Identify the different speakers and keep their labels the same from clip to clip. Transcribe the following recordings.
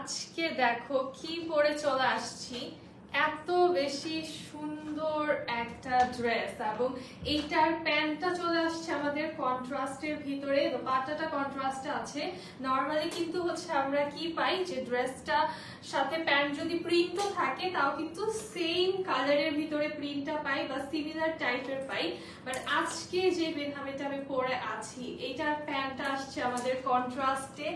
Speaker 1: আজকে দেখো কি পরে চলে আসছি, এত বেশি সুন্দর একটা ড্রেস এবং এইটার প্যান্টটা চলে আসছে আমাদের কন্ট্রাস্টের ভিতরে, দোপাট্টাটা কন্ট্রাস্টে আছে। নরমালি কিন্তু হচ্ছে আমরা কি পাই যে ড্রেসটা সাথে প্যান্ট যদি প্রিন্টও থাকে তাও কিন্তু সেম কালারের ভিতরে প্রিন্টটা পাই বা সিমিলার টাইপের পাই। বাট আজকে যে বেনহামিটা আমি পরে আছি এইটার প্যান্টটা আসছে আমাদের কন্ট্রাস্টে,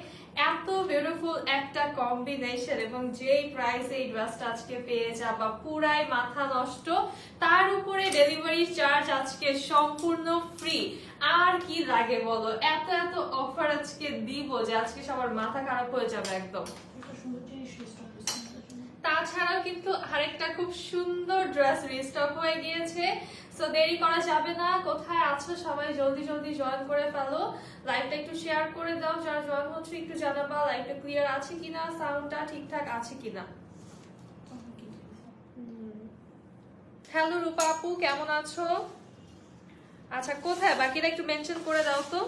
Speaker 1: এত বিউটিফুল একটা কম্বিনেশন এবং যেই প্রাইসে এই ড্রেসটা আজকে পেয়ে যাবা পুরাই মাথা নষ্ট। তার উপরে ডেলিভারি চার্জ আজকে সম্পূর্ণ ফ্রি। আর কি লাগে বলো, এত এত অফার আজকে দিব যে আজকে সবার মাথা খারাপ হয়ে যাবে একদম। তাছাড়াও কিন্তু আরেকটা খুব সুন্দর ড্রেস রিস্টক হয়ে গিয়েছে। সো দেরি করা যাবে না, কোথায় আছো সবাই জলদি জলদি জয়েন করে ফেলো, লাইভটা একটু শেয়ার করে দাও, যারা জয়েন হচ্ছে একটু জানাবা লাইভটা ক্লিয়ার আছে কিনা, সাউন্ডটা ঠিকঠাক আছে কিনা। হ্যালো রূপা আপু, কেমন আছো? আচ্ছা কোথায় বাকিরা একটু মেনশন করে দাও তো।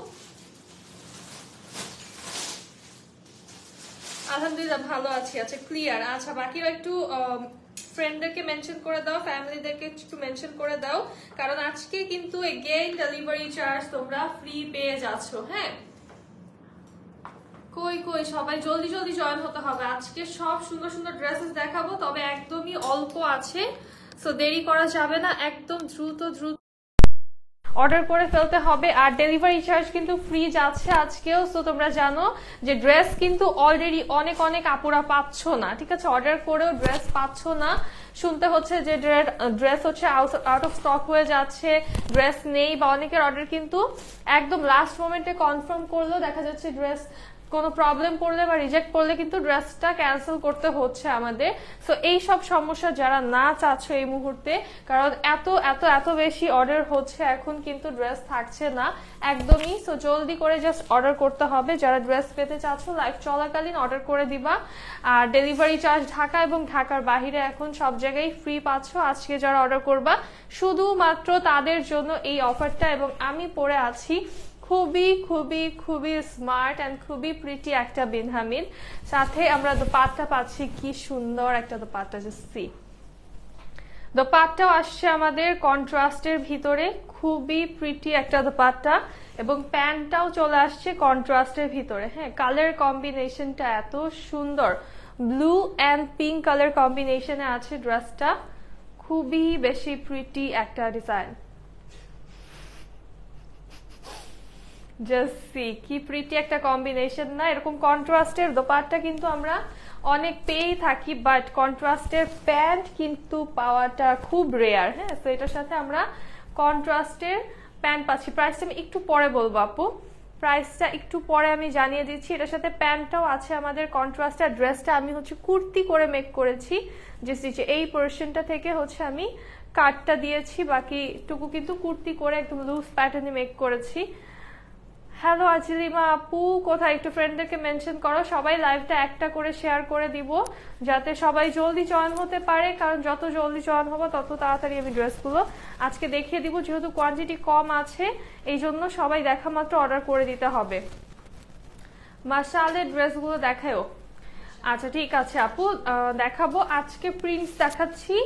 Speaker 1: আলহামদুলিল্লাহ ভালো আছি। আচ্ছা ক্লিয়ার। আচ্ছা বাকিরা একটু ফ্রেন্ডদেরকে মেনশন করে দাও, ফ্যামিলিদেরকে একটু মেনশন করে দাও, কারণ আজকে কিন্তু এগেইন ডেলিভারি চার্জ তোমরা ফ্রি পেয়ে যাচ্ছ। হ্যাঁ কই কই সবাই জলদি জলদি জয়েন হতে হবে, আজকে সব সুন্দর সুন্দর ড্রেসেস দেখাবো, তবে একদমই অল্প আছে। সো দেরি করা যাবে না, একদম দ্রুত দ্রুত অর্ডার করে ফেলতে হবে। আর ডেলিভারি চার্জ কিন্তু ফ্রি যাচ্ছে আজকেও। সো তোমরা জানো যে ড্রেস কিন্তু অলরেডি অনেক অনেক আপুরা পাচ্ছ না, ঠিক আছে, অর্ডার করেও ড্রেস পাচ্ছ না, শুনতে হচ্ছে যে ড্রেস হচ্ছে আউট অফ স্টক হয়ে যাচ্ছে, ড্রেস নেই, বা অনেকের অর্ডার কিন্তু একদম লাস্ট মোমেন্টে কনফার্ম করলেও দেখা যাচ্ছে ড্রেস কোনো প্রবলেম পড়লে বা রিজেক্ট করলে কিন্তু ড্রেসটা ক্যান্সেল করতে হচ্ছে আমাদের। সো এই সব সমস্যা যারা না চাচ্ছ এই মুহূর্তে, কারণ এত এত এত বেশি অর্ডার হচ্ছে এখন কিন্তু ড্রেস থাকছে না একদমই। সো জলদি করে জাস্ট অর্ডার করতে হবে, যারা ড্রেস পেতে চাচ্ছ লাইভ চলাকালীন অর্ডার করে দিবা। আর ডেলিভারি চার্জ ঢাকা এবং ঢাকার বাহিরে এখন সব জায়গায় ফ্রি পাচ্ছ। আজকে যারা অর্ডার করবা শুধুমাত্র তাদের জন্য এই অফারটা। এবং আমি পরে আছি খুবই খুবই খুবই স্মার্ট এন্ড খুবই প্রিটি একটা বেনহামিন, সাথে আমরা দোপাট্টা পাচ্ছি, কি সুন্দর একটা দোপাট্টা। সি দোপাট্টাও আসছে আমাদের কন্ট্রাস্টের ভিতরে, খুবই প্রিটি একটা দোপাট্টা, এবং প্যান্টটাও চলে আসছে কন্ট্রাস্টের ভিতরে। হ্যাঁ কালার কম্বিনেশনটা এত সুন্দর, ব্লু এন্ড পিঙ্ক কালার কম্বিনেশনে আছে ড্রেসটা, খুবই বেশি প্রিটি একটা ডিজাইন। জাস্ট সি কি প্রিটি একটা কম্বিনেশন না। এরকম কন্ট্রাস্টের দোপাট্টা কিন্তু আমরা অনেক পেয়েই থাকি, বাট কন্ট্রাস্টের প্যান্ট কিন্তু পাওয়াটা খুব রেয়ার। হ্যাঁ তো এটার সাথে আমরা কন্ট্রাস্টের প্যান্ট পাচ্ছি। প্রাইসটা আমি একটু পরে বলবো আপু, প্রাইসটা একটু পরে আমি জানিয়ে দিচ্ছি। এটার সাথে প্যান্টটাও আছে আমাদের কন্ট্রাস্টের। ড্রেসটা আমি হচ্ছে কুর্তি করে মেক করেছি, যে এই পোর্শনটা থেকে হচ্ছে আমি কাটটা দিয়েছি, বাকিটুকু কিন্তু কুর্তি করে একদম লুজ প্যাটার্নে মেক করেছি। হ্যালো আজিলিমা আপু, কোথায় একটু ফ্রেন্ডদেরকে মেনশন করো, সবাই লাইভটা একটা করে শেয়ার করে দিব যাতে সবাই জলদি জয়েন হতে পারে, কারণ যত জলদি জয়েন হবো তত তাড়াতাড়ি আমি ড্রেসগুলো আজকে দেখিয়ে দিব, যেহেতু কোয়ান্টিটি কম আছে এই জন্য সবাই দেখা মাত্র অর্ডার করে দিতে হবে। মাশাআল্লাহ ড্রেসগুলো দেখাও। আচ্ছা ঠিক আছে আপু দেখাবো, আজকে প্রিন্টস দেখাচ্ছি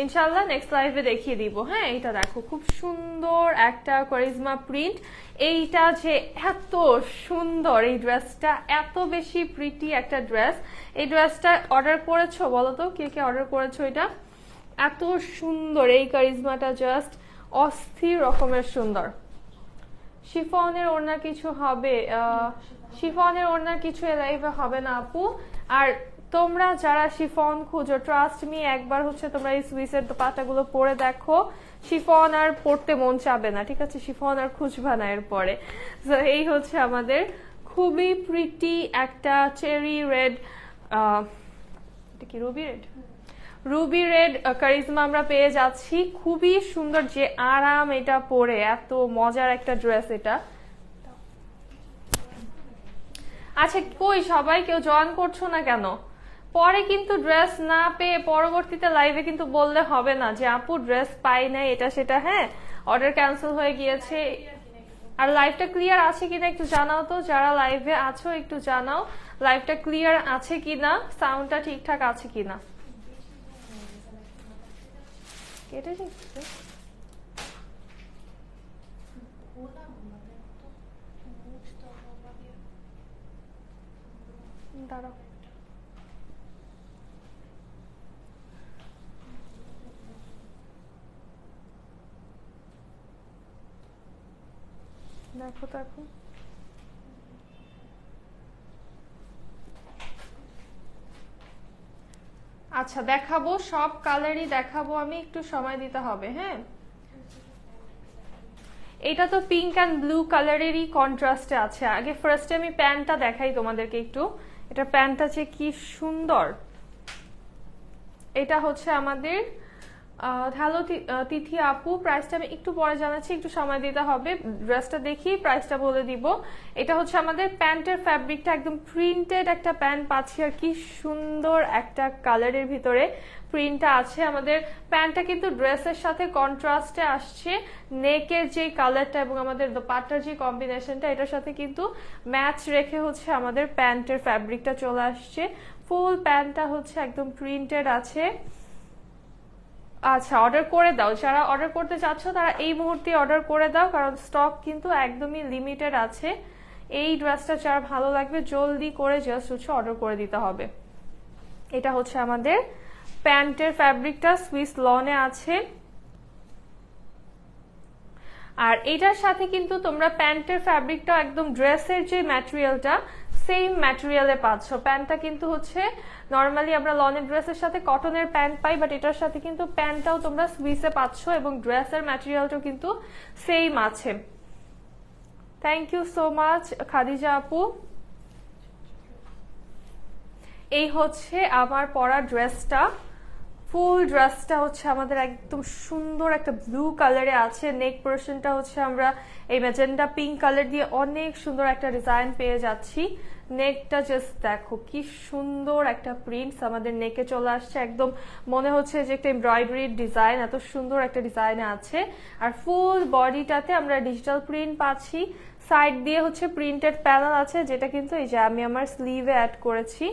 Speaker 1: ইনশাল্লাহ নেক্সট লাইভে দেখিয়ে দিব। হ্যাঁ এটা দেখো খুব সুন্দর একটা কারিজমা প্রিন্ট, এইটা যে এত সুন্দর, এই ড্রেসটা এত বেশি প্রিটি একটা ড্রেস। এই ড্রেসটা অর্ডার করেছো বলো তো, কে কে অর্ডার করেছো? এটা এত সুন্দর, এই কারিজমাটা জাস্ট অস্থির রকমের সুন্দর। শিফনের ওড়না কিছু হবে? শিফনের ওড়না কিছু লাইভে হবে না আপু। আর তোমরা যারা শিফন খুঁজো, ট্রাস্ট মি, একবার হচ্ছে তোমরা এই সুইসের দোপাট্টাগুলো পরে দেখো, শিফন আর পড়তে মন চাবে না, ঠিক আছে, শিফন আর খুঁজবা না এরপরে। তো এই হচ্ছে আমাদের খুবই প্রিটি একটা চেরি রেড, এটা কি Ruby red, Ruby red charisma আমরা পেয়ে যাচ্ছি, খুবই সুন্দর, যে আরাম এটা পরে, এত মজার একটা ড্রেস এটা। আচ্ছা কই সবাই কেউ জয়েন করছো না কেন? পরে কিন্তু ড্রেস না পেয়ে পরবর্তীতে লাইভে কিন্তু বললে হবে না যে আপু ড্রেস পাই নাই এটা সেটা, হ্যাঁ অর্ডার ক্যান্সেল হয়ে গিয়েছে। আর লাইভটা ক্লিয়ার আছে কিনা একটু জানাও তো, যারা লাইভে আছো একটু জানাও, লাইভটা ক্লিয়ার আছে কিনা, সাউন্ডটা ঠিকঠাক আছে কিনা। কেটে যাচ্ছে দাঁড়াও। দেখো তো এখন আচ্ছা দেখাবো, সব কালারই দেখাবো আমি, একটু সময় দিতে হবে। হ্যাঁ, এটা তো পিঙ্ক অ্যান্ড ব্লু কালারেরই কন্ট্রাস্টে আছে। আগে ফার্স্টে আমি প্যান্টটা দেখাই তোমাদেরকে একটু। এটা প্যান্টটা যে কি সুন্দর। এটা হচ্ছে আমাদের হ্যালো তিথি আপু, প্রাইসটা আমি একটু পরে জানাচ্ছি, একটু সময় দিতে হবে। ড্রেসটা দেখি প্রাইসটা বলে দিব। এটা হচ্ছে আমাদের প্যান্টের ফ্যাব্রিকটা একদম প্রিন্টেড একটা প্যান্ট পাচ্ছি, আর কি সুন্দর একটা কালারের ভিতরে প্রিন্টটা আছে। আমাদের প্যান্টটা কিন্তু ড্রেসের সাথে কন্ট্রাস্টে আসছে। নেকের যে কালারটা এবং আমাদের দোপাট্টার যে কম্বিনেশনটা, এটার সাথে কিন্তু ম্যাচ রেখে হচ্ছে আমাদের প্যান্টের ফ্যাব্রিকটা চলে আসছে। ফুল প্যান্টটা হচ্ছে একদম প্রিন্টেড আছে। আচ্ছা, অর্ডার করে দাও, যারা অর্ডার করতে চাচ্ছ তারা এই মুহূর্তে অর্ডার করে দাও, কারণ স্টক কিন্তু একদমই লিমিটেড আছে। এই ড্রেসটা যারা ভালো লাগবে জলদি করে জাস্ট হচ্ছে অর্ডার করে দিতে হবে। এটা হচ্ছে আমাদের প্যান্টের ফ্যাব্রিকটা সুইস লনে আছে, আর এটার সাথে কিন্তু তোমরা প্যান্টের ফ্যাব্রিকটা একদম ড্রেসের যে ম্যাটেরিয়ালটা সেম ম্যাটেরিয়ালে পাচ্ছ। প্যান্টটা কিন্তু হচ্ছে নর্মালি আমরা লনের ড্রেসের সাথে কটনের প্যান্ট পাই, বাট এটার সাথে কিন্তু প্যান্টটাও তোমরা সুইসে পাচ্ছ এবং ড্রেসের ম্যাটেরিয়ালটাও কিন্তু সেম আছে। Thank you so much Khadija আপু। এই হচ্ছে আমার পরা ড্রেসটা। ফুল ড্রেসটা হচ্ছে আমাদের একদম সুন্দর একটা ব্লু কালারে আছে। নেক পোর্শনটা হচ্ছে আমরা এই ম্যাজেন্ডা পিঙ্ক কালার দিয়ে অনেক সুন্দর একটা ডিজাইন পেয়ে যাচ্ছি। নেকটা জাস্ট দেখো কি সুন্দর একটা প্রিন্টস আমাদের নেকে চলে আসছে, একদম মনে হচ্ছে যে একটা এমব্রয়ডারির ডিজাইন, এত সুন্দর একটা ডিজাইনে আছে। আর ফুল বডিটাতে আমরা ডিজিটাল প্রিন্ট পাচ্ছি। সাইড দিয়ে হচ্ছে প্রিন্টেড প্যানেল আছে, যেটা কিন্তু এই যে আমি আমার স্লিভে অ্যাড করেছি।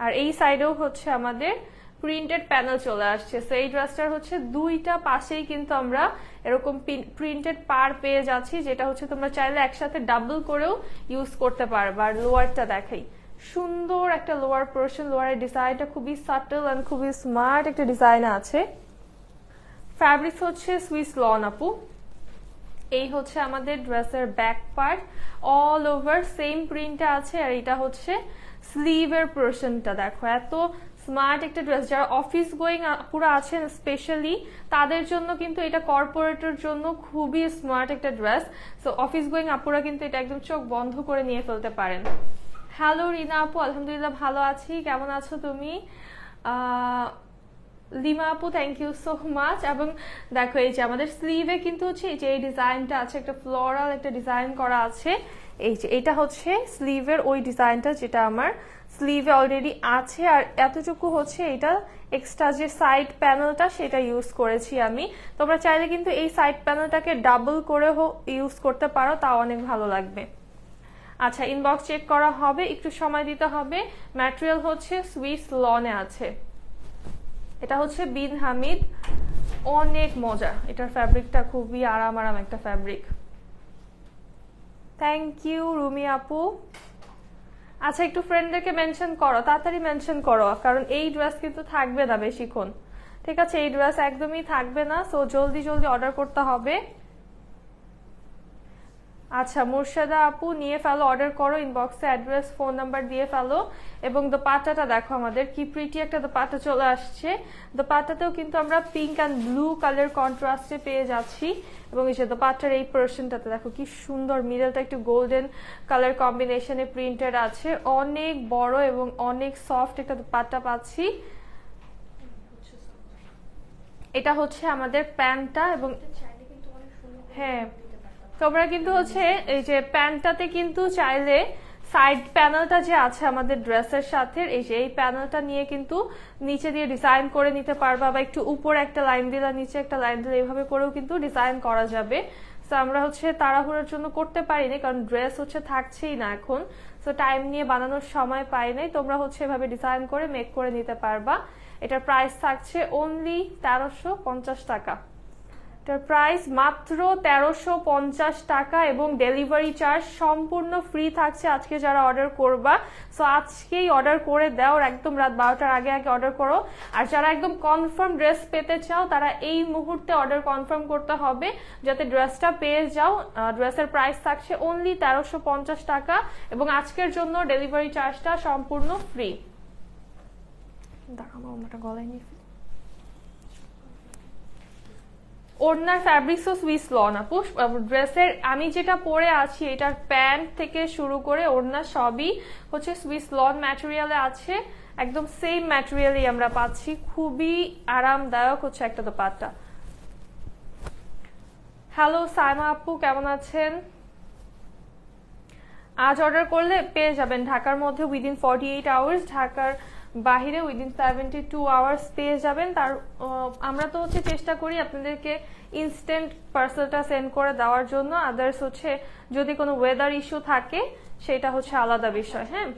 Speaker 1: আর এই সাইডেও হচ্ছে আমাদের প্রিন্টেড প্যানেল চলে আসছে। সো এই ড্রেসটার হচ্ছে দুইটা পাশেই কিন্তু আমরা এরকম প্রিন্টেড পার পেয়ে যাচ্ছি, যেটা হচ্ছে তোমরা চাইলে একসাথে ডাবল করেও ইউজ করতে পারবে। আর লোয়ারটা দেখাই, সুন্দর একটা লোয়ার পোর্শন। লোয়ারের ডিজাইনটা খুবই সাটল এন্ড খুবই স্মার্ট একটা ডিজাইন আছে। ফ্যাব্রিক্স হচ্ছে সুইস লন আপু। এই হচ্ছে আমাদের ড্রেসের back part, all over same প্রিন্টটা আছে। আর এটা হচ্ছে স্লিভের পোর্শনটা দেখো, এত স্মার্ট একটা ড্রেস। যারা অফিস গোয়িং পুরো আছেন স্পেশালি তাদের জন্য কিন্তু এটা কর্পোরেটের জন্য খুবই স্মার্ট একটা ড্রেস। সো অফিস গোয়িং আপুরা কিন্তু এটা একদম চোখ বন্ধ করে নিয়ে ফেলতে পারেন। হ্যালো রিনা আপু, আলহামদুলিল্লাহ ভালো আছি, কেমন আছো তুমি? লিমা আপু থ্যাংক ইউ সো মাচ। এবং দেখো এই যে আমাদের স্লিভে কিন্তু হচ্ছে এই যে এই ডিজাইনটা আছে, একটা ফ্লোরাল একটা ডিজাইন করা আছে। এই যে এটা হচ্ছে স্লিভের ওই ডিজাইনটা যেটা আমার স্লিভে অলরেডি আছে। আর এতটুকু হচ্ছে এটা এক্সট্রা যে সাইড প্যানেলটা সেটা ইউজ করেছি আমি। তোমরা চাইলে কিন্তু এই সাইড প্যানেলটাকে ডাবল করে ইউজ করতে পারো, তাও অনেক ভালো লাগবে। আচ্ছা, ইনবক্স চেক করা হবে, একটু সময় দিতে হবে। ম্যাটেরিয়াল হচ্ছে সুইস লনে আছে। এটা হচ্ছে বিন হামিদ, অনেক মজা। এটার ফ্যাব্রিকটা খুবই আরাম একটা ফ্যাব্রিক। থ্যাংক ইউ রুমি আপু। আচ্ছা, একটু ফ্রেন্ডদেরকে মেনশন করো, তাড়াতাড়ি মেনশন করো, কারণ এই ড্রেস কিন্তু থাকবে না বেশিক্ষণ। ঠিক আছে, এই ড্রেস একদমই থাকবে না, সো জলদি জলদি অর্ডার করতে হবে। আচ্ছা মুর্শেদা আপু, নিয়ে ফেলো, অর্ডার করো, ইনবক্সে অ্যাড্রেস ফোন নাম্বার দিয়ে ফেলো। এবং দোপাট্টাটা দেখো, আমাদের কি প্রিটি একটা দোপাট্টা চলে আসছে। দোপাট্টাতেও কিন্তু আমরা পিঙ্ক অ্যান্ড ব্লু কালার কন্ট্রাস্টে পেয়ে যাচ্ছি। এবং এই যে দোপাট্টার এই পোর্শনটাতে দেখো কি সুন্দর, মিডলটা একটু গোল্ডেন কালার কম্বিনেশনে প্রিন্টেড আছে। অনেক বড় এবং অনেক সফট একটা দোপাট্টা পাচ্ছি। এটা হচ্ছে আমাদের প্যান্টটা। এবং হ্যাঁ, তোমরা কিন্তু হচ্ছে এই যে প্যান্টটাতে কিন্তু চাইলে সাইড প্যানেলটা যে আছে আমাদের ড্রেসের সাথে, এই যে এই প্যানেলটা নিয়ে কিন্তু নিচে দিয়ে ডিজাইন করে নিতে পারবা, বা একটু উপরে একটা লাইন দিলা নিচে একটা লাইন দিলে এইভাবে করেও কিন্তু ডিজাইন করা যাবে। সো আমরা হচ্ছে তাড়াহুড়োর জন্য করতে পারিনি, কারণ ড্রেস হচ্ছে থাকছেই না এখন। সো টাইম নিয়ে বানানোর সময় পাই নাই। তোমরা হচ্ছে এভাবে ডিজাইন করে মেক করে নিতে পারবা। এটার প্রাইস থাকছে অনলি 1350 টাকা। এটার প্রাইস মাত্র 1350 টাকা এবং ডেলিভারি চার্জ সম্পূর্ণ ফ্রি থাকছে আজকে যারা অর্ডার করবা। সো আজকেই অর্ডার করে দাও, একদম রাত 12টার আগে আগে অর্ডার করো। আর যারা একদম কনফার্ম ড্রেস পেতে চাও তারা এই মুহূর্তে অর্ডার কনফার্ম করতে হবে যাতে ড্রেসটা পেয়ে যাও। ড্রেসের প্রাইস থাকছে অনলি 1350 টাকা এবং আজকের জন্য ডেলিভারি চার্জটা সম্পূর্ণ ফ্রি। দেখো আমার গলায় নিয়ে ওড়নার ফ্যাব্রিক্সও সুইস লন আপু। ড্রেসের আমি যেটা পরে আছি এটার প্যান্ট থেকে শুরু করে ওড়না সবই হচ্ছে সুইস লন ম্যাটেরিয়ালে আছে, একদম সেম ম্যাটেরিয়ালই আমরা পাচ্ছি। খুবই আরামদায়ক হচ্ছে একটা দোপাট্টা। হ্যালো সাইমা আপু, কেমন আছেন? আজ অর্ডার করলে পেয়ে যাবেন ঢাকার মধ্যে উইদিন 48 আওয়ার্স, ঢাকার বাহিরে উইদিন 72 আওয়ার্স পেয়ে যাবেন। তার আমরা তো হচ্ছে চেষ্টা করি আপনাদেরকে ইনস্ট্যান্ট পার্সেলটা সেন্ড করে দেওয়ার জন্য। আদার্স হচ্ছে যদি কোনো ওয়েদার ইস্যু থাকে সেটা হচ্ছে আলাদা বিষয়। হ্যাঁ,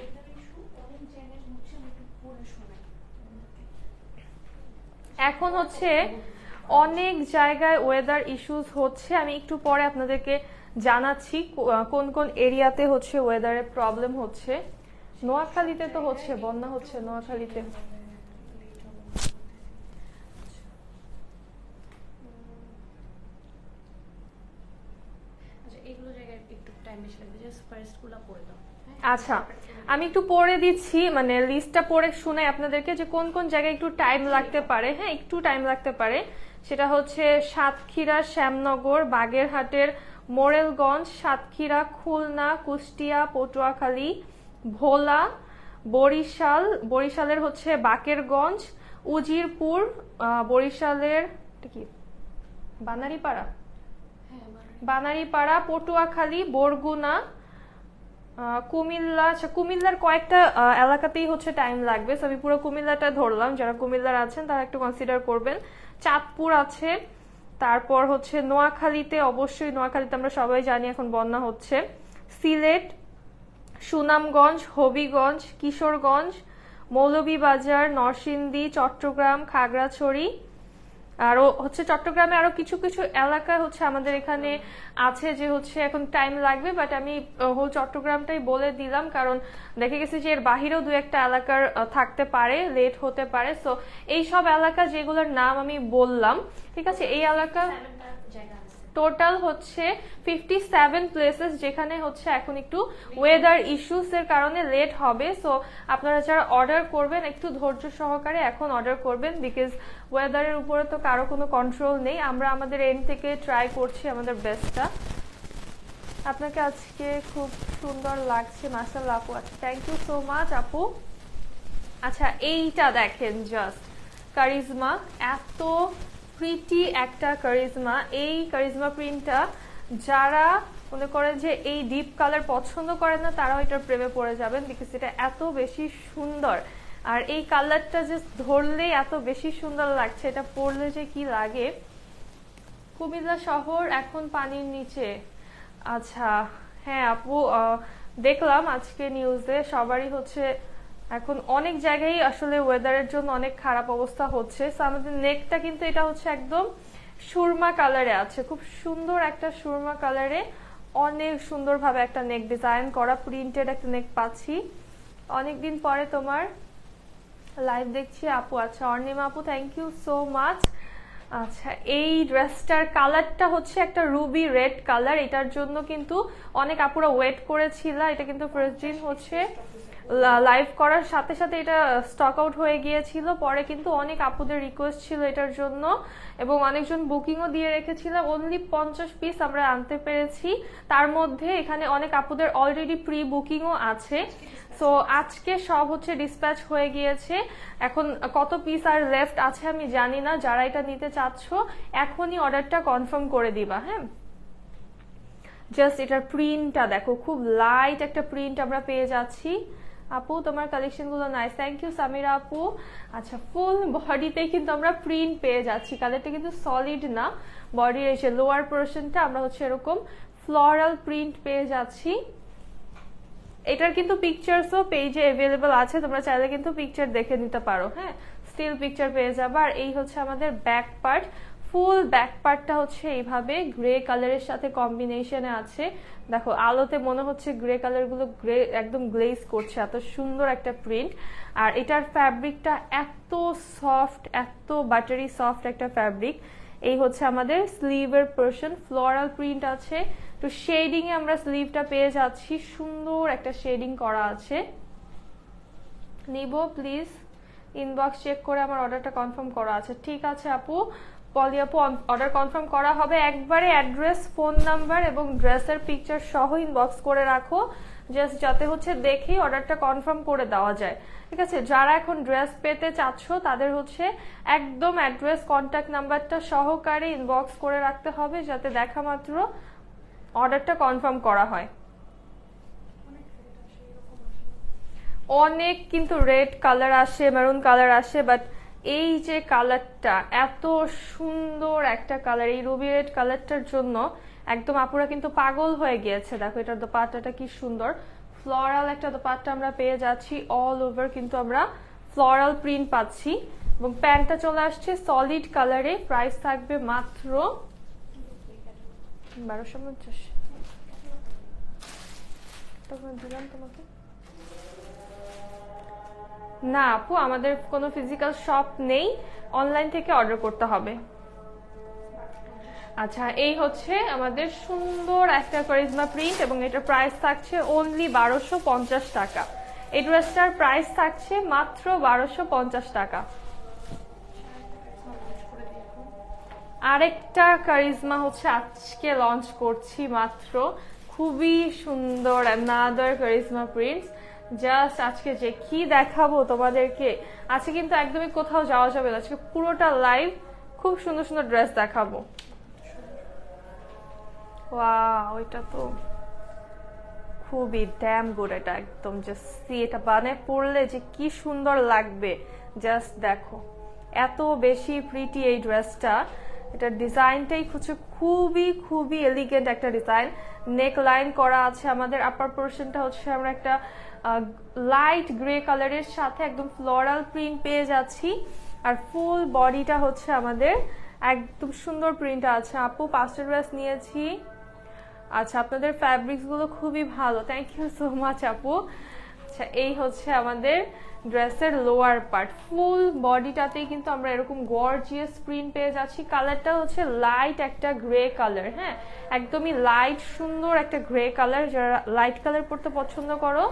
Speaker 1: এখন হচ্ছে অনেক জায়গায় ওয়েদার ইস্যুস হচ্ছে, আমি একটু পরে আপনাদেরকে জানাচ্ছি কোন কোন এরিয়াতে হচ্ছে ওয়েদারের প্রবলেম হচ্ছে। নোয়াখালীতে তো হচ্ছে বন্যা হচ্ছে, নোয়াখালীতে আচ্ছা আমি একটু পড়ে দিচ্ছি, মানে লিস্টটা পড়ে শুনে আপনাদেরকে যে কোন কোন জায়গায় একটু টাইম লাগতে পারে। হ্যাঁ, একটু টাইম লাগতে পারে। সেটা হচ্ছে সাতক্ষীরা, শ্যামনগর, বাগেরহাটের মোরেলগঞ্জ, সাতক্ষীরা, খুলনা, কুষ্টিয়া, পটুয়াখালী, ভোলা, বরিশাল, বরিশালের হচ্ছে বাকেরগঞ্জ, উজিরপুর, বরিশালের কি বানারীপাড়া, বানারীপাড়া, পটুয়াখালী, বরগুনা, কুমিল্লা। আচ্ছা, কুমিল্লার কয়েকটা এলাকাতেই হচ্ছে টাইম লাগবে। আমি পুরো কুমিল্লাটা ধরলাম, যারা কুমিল্লার আছেন তারা একটু কনসিডার করবেন। চাঁদপুর আছে, তারপর হচ্ছে নোয়াখালীতে, অবশ্যই নোয়াখালীতে আমরা সবাই জানি এখন বন্যা হচ্ছে। সিলেট, সুনামগঞ্জ, হবিগঞ্জ, কিশোরগঞ্জ, মৌলভীবাজার, নরসিংদী, চট্টগ্রাম, খাগড়াছড়ি, আরো হচ্ছে চট্টগ্রামে আরো কিছু কিছু এলাকায় হচ্ছে আমাদের এখানে আছে যে হচ্ছে এখন টাইম লাগবে, বাট আমি হোল চট্টগ্রামটাই বলে দিলাম কারণ দেখে গেছি যে এর বাহিরেও দু একটা এলাকার থাকতে পারে, লেট হতে পারে। সো এই সব এলাকা যেগুলোর নাম আমি বললাম, ঠিক আছে, এই এলাকা টোটাল হচ্ছে 57 প্লেসেস যেখানে হচ্ছে এখন একটু ওয়েদার ইস্যুস এর কারণে লেট হবে। সো আপনারা যারা অর্ডার করবেন একটু ধৈর্য সহকারে এখন অর্ডার করবেন, বিকজ ওয়েদারের উপরে তো কারো কোনো কন্ট্রোল নেই। আমরা আমাদের এন্ড থেকে ট্রাই করছি আমাদের বেস্টটা। আপনাকে আজকে খুব সুন্দর লাগছে মাশাআল্লাহ আপু। আচ্ছা, থ্যাংক ইউ সো মাচ আপু। আচ্ছা, এইটা দেখেন, জাস্ট কারিজমা, এত প্রিটি একটা কারিজমা। এই কারিজমা প্রিন্টটা যারা মনে করেন যে এই ডিপ কালার পছন্দ করেন না তারাও এটার প্রেমে পড়ে যাবেন, বিকজ এটা এত বেশি সুন্দর। আর এই কালারটা জাস্ট ধরলেই এত বেশি সুন্দর লাগছে, এটা পরলে যে কি লাগে। কুমিল্লা শহর এখন পানির নিচে। আচ্ছা হ্যাঁ আপু, দেখলাম আজকে নিউজে সবারই হচ্ছে এখন অনেক জায়গায় আসলে ওয়েদারের জন্য অনেক খারাপ অবস্থা হচ্ছে। সো আমাদের নেকটা কিন্তু এটা হচ্ছে একদম সুরমা কালারে আছে, খুব সুন্দর একটা সুরমা কালারে, অনেক সুন্দরভাবে একটা নেক ডিজাইন করা, প্রিন্টেড একটা নেক পাচ্ছি। অনেকদিন পরে তোমার লাইভ দেখছি আপু। আচ্ছা অর্ণিমা আপু, থ্যাংক ইউ সো মাচ। আচ্ছা, এই ড্রেসটার কালারটা হচ্ছে একটা রুবি রেড কালার, এটার জন্য কিন্তু অনেক আপুরা ওয়েট করেছিল। এটা কিন্তু ফার্স্ট দিন হচ্ছে লাইভ করার সাথে সাথে এটা স্টক আউট হয়ে গিয়েছিল, পরে কিন্তু অনেক আপুদের রিকোয়েস্ট ছিল এটার জন্য এবং অনেকজন বুকিংও দিয়ে রেখেছিল। অনলি 50 পিস আমরা আনতে পেরেছি, তার মধ্যে এখানে অনেক আপুদের অলরেডি প্রি বুকিংও আছে। সো আজকে সব হচ্ছে ডিসপ্যাচ হয়ে গিয়েছে, এখন কত পিস আর লেফট আছে আমি জানি না। যারা এটা নিতে চাচ্ছ এখনই অর্ডারটা কনফার্ম করে দিবা। হ্যাঁ, জাস্ট এটার প্রিন্টটা দেখো, খুব লাইট একটা প্রিন্ট আমরা পেয়ে যাচ্ছি। আপু তোমার কালেকশন গুলো নাইস, থ্যাংক ইউ সামিরা আপু। আচ্ছা, ফুল বডিতে কিন্তু আমরা প্রিন্ট পেয়ে যাচ্ছি, কালারটা কিন্তু সলিড না, বডির এসে লোয়ার পোর্শনটা আমরা হচ্ছে এরকম ফ্লোরাল প্রিন্ট পেয়ে যাচ্ছি। এটার কিন্তু পিকচারসও পেজে অ্যাভেলেবল আছে, তোমরা চাইলে কিন্তু পিকচার দেখে নিতে পারো। হ্যাঁ, স্টিল পিকচার পেয়ে যাবে। আর এই হচ্ছে আমাদের ব্যাক পার্ট, ফুল ব্যাক পার্টটা হচ্ছে এইভাবে গ্রে কালারের সাথে কম্বিনেশনে আছে। দেখো আলোতে মনে হচ্ছে গ্রে কালার গুলো গ্রে একদম গ্লেজ করছে, এত সুন্দর একটা প্রিন্ট। আর এটার ফ্যাব্রিকটা এত সফট, এত বাটারি সফট একটা ফ্যাব্রিক। এই হচ্ছে আমাদের স্লিভের পোরশন, ফ্লোরাল প্রিন্ট আছে, তো শেডিং এ আমরা স্লিভটা পেয়ে যাচ্ছি, সুন্দর একটা শেডিং করা আছে। নিব প্লিজ, ইনবক্স চেক করে আমার অর্ডারটা কনফার্ম করা আছে। ঠিক আছে আপু, পলি আপু অর্ডার কনফার্ম করা হবে। একবারে অ্যাড্রেস, ফোন নাম্বার এবং ড্রেসের পিকচার সহ ইনবক্স করে রাখো, জাস্ট যাতে হচ্ছে দেখেই অর্ডারটা কনফার্ম করে দেওয়া যায়। ঠিক আছে, যারা এখন ড্রেস পেতে চাচ্ছ তাদের হচ্ছে একদম অ্যাড্রেস, কন্ট্যাক্ট নাম্বারটা সহকারে ইনবক্স করে রাখতে হবে, যাতে দেখা মাত্র অর্ডারটা কনফার্ম করা হয়। অনেক কিন্তু রেড কালার আসে, মেরুন কালার আসে, বাট এই যে কালারটা এত সুন্দর একটা কালার, এই রুবি রেড কালারটার জন্য একদম আপুরা কিন্তু পাগল হয়ে গিয়েছে। দেখো এটার দোপাট্টাটা কি সুন্দর, ফ্লোরাল একটা দোপাট্টা আমরা পেয়ে যাচ্ছি, অল ওভার কিন্তু আমরা ফ্লোরাল প্রিন্ট পাচ্ছি, এবং প্যান্টটা চলে আসছে সলিড কালারে। প্রাইস থাকবে মাত্র 1250। দিলাম তোমাকে না আপু, আমাদের কোনো ফিজিক্যাল শপ নেই, অনলাইন থেকে অর্ডার করতে হবে। আচ্ছা, এই হচ্ছে আমাদের সুন্দর একটা কারিজমা প্রিন্ট, এবং এটার প্রাইস থাকছে অনলি 1250 টাকা। এই ড্রেসটার প্রাইস থাকছে মাত্র 1250 টাকা। আরেকটা কারিজমা হচ্ছে আজকে লঞ্চ করছি মাত্র, খুবই সুন্দর অ্যানাদার কারিজমা প্রিন্টস। জাস্ট আজকে যে কি দেখাবো তোমাদেরকে, আজকে কিন্তু একদমই কোথাও যাওয়া যাবে না, আজকে পুরোটা লাইভ খুব সুন্দর সুন্দর ড্রেস দেখাবো। ওয়াও, এটা তো খুবই ড্যাম গুড, এটা একদম জাস্ট এটা বানায় পরলে যে কি সুন্দর লাগবে, জাস্ট দেখো এত বেশি প্রিটি এই ড্রেসটা। এটার ডিজাইনটাই হচ্ছে খুবই খুবই এলিগেন্ট একটা ডিজাইন, নেক লাইন করা আছে। আমাদের আপার পোর্শনটা হচ্ছে আমরা একটা লাইট গ্রে কালারের সাথে একদম ফ্লোরাল প্রিন্ট পেয়ে যাচ্ছি, আর ফুল বডিটা হচ্ছে আমাদের একদম সুন্দর প্রিন্ট আছে। আপু 5টা ড্রেস নিয়েছি। আচ্ছা, আপনাদের ফ্যাব্রিক্স গুলো খুবই ভালো, থ্যাংক ইউ সো মাচ আপু। আচ্ছা, এই হচ্ছে আমাদের ড্রেসের লোয়ার পার্ট, ফুল বডিটাতেই কিন্তু আমরা এরকম গর্জিয়াস প্রিন্ট পেয়ে যাচ্ছি। কালারটা হচ্ছে লাইট একটা গ্রে কালার, হ্যাঁ একদমই লাইট সুন্দর একটা গ্রে কালার। যারা লাইট কালার পরতে পছন্দ করো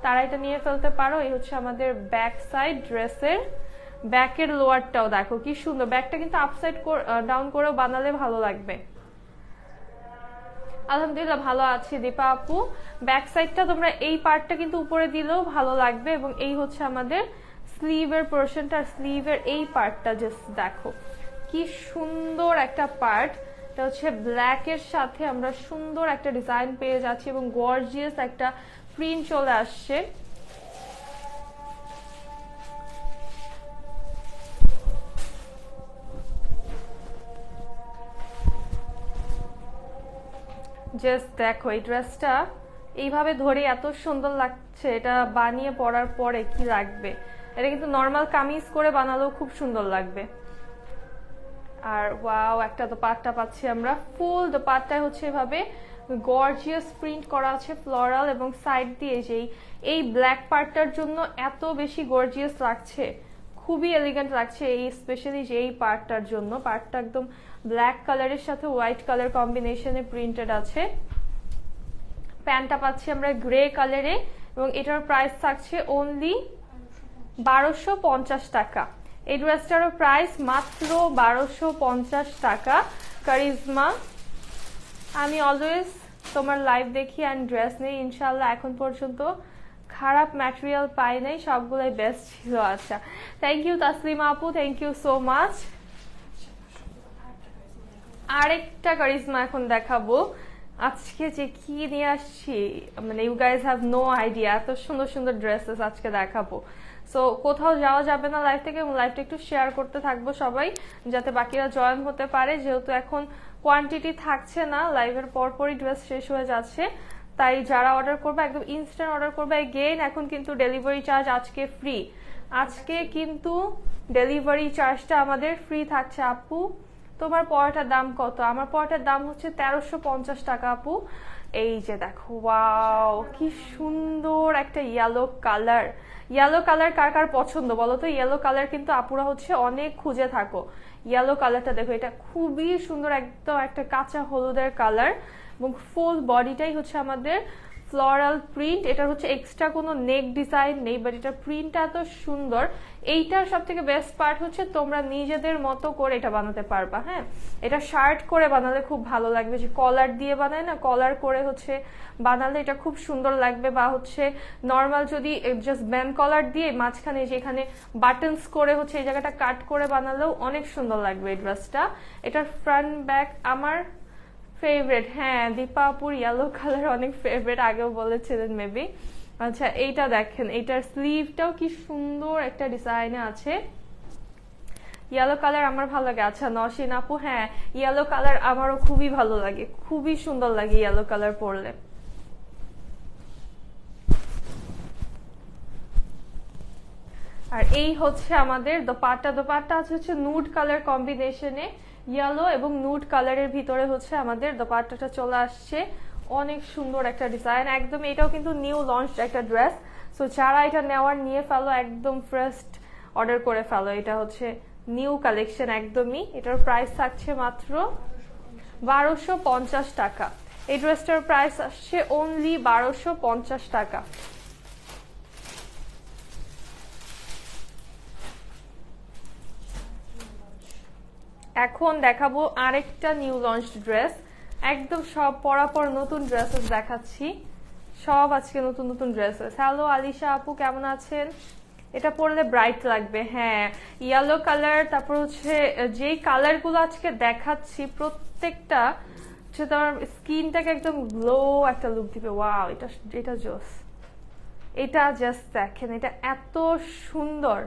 Speaker 1: তারা এটা নিয়ে ফেলতে পারো। এই হচ্ছে আমাদের ব্যাক সাইড ড্রেসের, ব্যাকের লোয়ারটাও দেখো কি সুন্দর, ব্যাকটা কিন্তু আপসাইড ডাউন করেও বানালে ভালো লাগবে। আলহামদুলিল্লাহ ভালো আছি দীপা আপু। ব্যাক সাইডটা তোমরা এই পার্টটা কিন্তু উপরে দিলেও ভালো লাগবে, এবং এই হচ্ছে আমাদের স্লিভের পোর্শনটা, স্লিভের এই পার্টটা জাস্ট দেখো কি সুন্দর একটা পার্ট। এটা হচ্ছে ব্ল্যাক এর সাথে আমরা সুন্দর একটা ডিজাইন পেয়ে যাচ্ছি, এবং গর্জিয়াস একটা প্রিন্ট চলে আসছে। জাস্ট দেখো এই ড্রেসটা এইভাবে ধরে এত সুন্দর লাগছে, এটা বানিয়ে পরার পরে কি লাগবে। এটা কিন্তু নর্মাল কামিজ করে বানালেও খুব সুন্দর লাগবে। আর ওয়াও, একটা দোপাট্টা পাচ্ছি আমরা, ফুল দোপাট্টায় হচ্ছে এভাবে গর্জিয়াস প্রিন্ট করা আছে ফ্লোরাল, এবং সাইড দিয়ে যেই এই ব্ল্যাক পার্টটার জন্য এত বেশি গর্জিয়াস লাগছে, খুবই এলিগেন্ট লাগছে এই স্পেশালি যে এই পার্টটার জন্য। পার্টটা একদম ব্ল্যাক কালারের সাথে হোয়াইট কালার কম্বিনেশনে প্রিন্টেড আছে। প্যান্টটা পাচ্ছি আমরা গ্রে কালারে, এবং এটার প্রাইস থাকছে অনলি 1250 টাকা। এই ড্রেসটারও প্রাইস মাত্র 1250 টাকা। কারিজমা, আমি অলওয়েজ তোমার লাইভ দেখি অ্যান্ড ড্রেস নেই, ইনশাল্লাহ এখন পর্যন্ত খারাপ ম্যাটেরিয়াল পাই নাই, সবগুলোই বেস্ট ছিল। আচ্ছা, থ্যাংক ইউ তাসলিমা আপু, থ্যাংক ইউ সো মাচ। আরেকটা কারিজমা এখন দেখাবো। আজকে যে কি নিয়ে আসছি, মানে you guys have no idea, এত সুন্দর সুন্দর ড্রেসেস আজকে দেখাবো। সো কোথাও যাওয়া যাবে না লাইভ থেকে, এবং লাইভটা একটু শেয়ার করতে থাকবো সবাই, যাতে বাকিরা জয়েন হতে পারে, যেহেতু এখন কোয়ান্টিটি থাকছে না, লাইভের পরপরই ড্রেস শেষ হয়ে যাচ্ছে। তাই যারা অর্ডার করবে একদম ইনস্ট্যান্ট অর্ডার করবে। এগেইন এখন কিন্তু ডেলিভারি চার্জ আজকে ফ্রি, আজকে কিন্তু ডেলিভারি চার্জটা আমাদের ফ্রি থাকছে। আপু তোমার পরোটার দাম কত? আমার পরোটার দাম হচ্ছে 1350 টাকা আপু। এই যে দেখো, ওয়াও কি সুন্দর একটা ইয়েলো কালার। ইয়েলো কালার কার কার পছন্দ বলো তো? ইয়েলো কালার কিন্তু আপুরা হচ্ছে অনেক খুঁজে থাকো। ইয়েলো কালারটা দেখো, এটা খুবই সুন্দর, একদম একটা কাঁচা হলুদের কালার, এবং ফুল বডিটাই হচ্ছে আমাদের ফ্লোরাল প্রিন্ট। এটার হচ্ছে এক্সট্রা কোনো নেক ডিজাইন নেই, বাট এটার প্রিন্টটা এত সুন্দর। এইটার সব থেকে বেস্ট পার্ট হচ্ছে তোমরা নিজেদের মতো করে এটা বানাতে পারবা। হ্যাঁ, এটা শার্ট করে বানালে খুব ভালো লাগবে, যে কলার দিয়ে বানায় না, কলার করে হচ্ছে বানালে এটা খুব সুন্দর লাগবে। বা হচ্ছে নর্মাল যদি জাস্ট ব্যান্ড কলার দিয়ে মাঝখানে যেখানে বাটনস করে হচ্ছে এই জায়গাটা কাট করে বানালেও অনেক সুন্দর লাগবে এই ড্রেসটা। এটার ফ্রন্ট ব্যাক আমার ফেভারিট। হ্যাঁ, দীপা আপুর ইয়েলো কালার অনেক ফেভারিট, আগেও বলেছিলেন মেবি। আচ্ছা, এইটা দেখেন, এইটার স্লিভটাও কি সুন্দর একটা ডিজাইনে আছে। ইয়েলো কালার আমার ভালো লাগে। আচ্ছা নসিন আপু, হ্যাঁ ইয়েলো কালার আমারও খুবই ভালো লাগে, খুবই সুন্দর লাগে ইয়েলো কালার পরলে। আর এই হচ্ছে আমাদের দোপাট্টা। দোপাট্টা আছে হচ্ছে নুড কালার কম্বিনেশনে, ইয়েলো এবং নুড কালারের ভিতরে হচ্ছে আমাদের দোপাট্টাটা চলে আসছে। অনেক সুন্দর একটা ডিজাইন, একদম এটাও কিন্তু নিউ লঞ্চ একটা ড্রেস। সো যারা এটা নেওয়ার নিয়ে ফেলো, একদম ফার্স্ট অর্ডার করে ফেলো। এটা হচ্ছে নিউ কালেকশন একদমই। এটার প্রাইস থাকছে মাত্র 1250 টাকা। এই ড্রেসটার প্রাইস আসছে অনলি 1250 টাকা। এখন দেখাবো আরেকটা নিউ লঞ্চ ড্রেস, একদম সব পরাপর নতুন ড্রেসেস দেখাচ্ছি, সব আজকে নতুন নতুন ড্রেসেস। হ্যালো আলিশা আপু, কেমন আছেন? এটা পরলে ব্রাইট লাগবে। হ্যাঁ, ইয়েলো কালার, তারপর হচ্ছে যেই কালারগুলো আজকে দেখাচ্ছি প্রত্যেকটা হচ্ছে তোমার স্কিনটাকে একদম গ্লো একটা লুক দিবে। ওয়াও, এটা জোস। এটা জাস্ট দেখেন, এটা এত সুন্দর,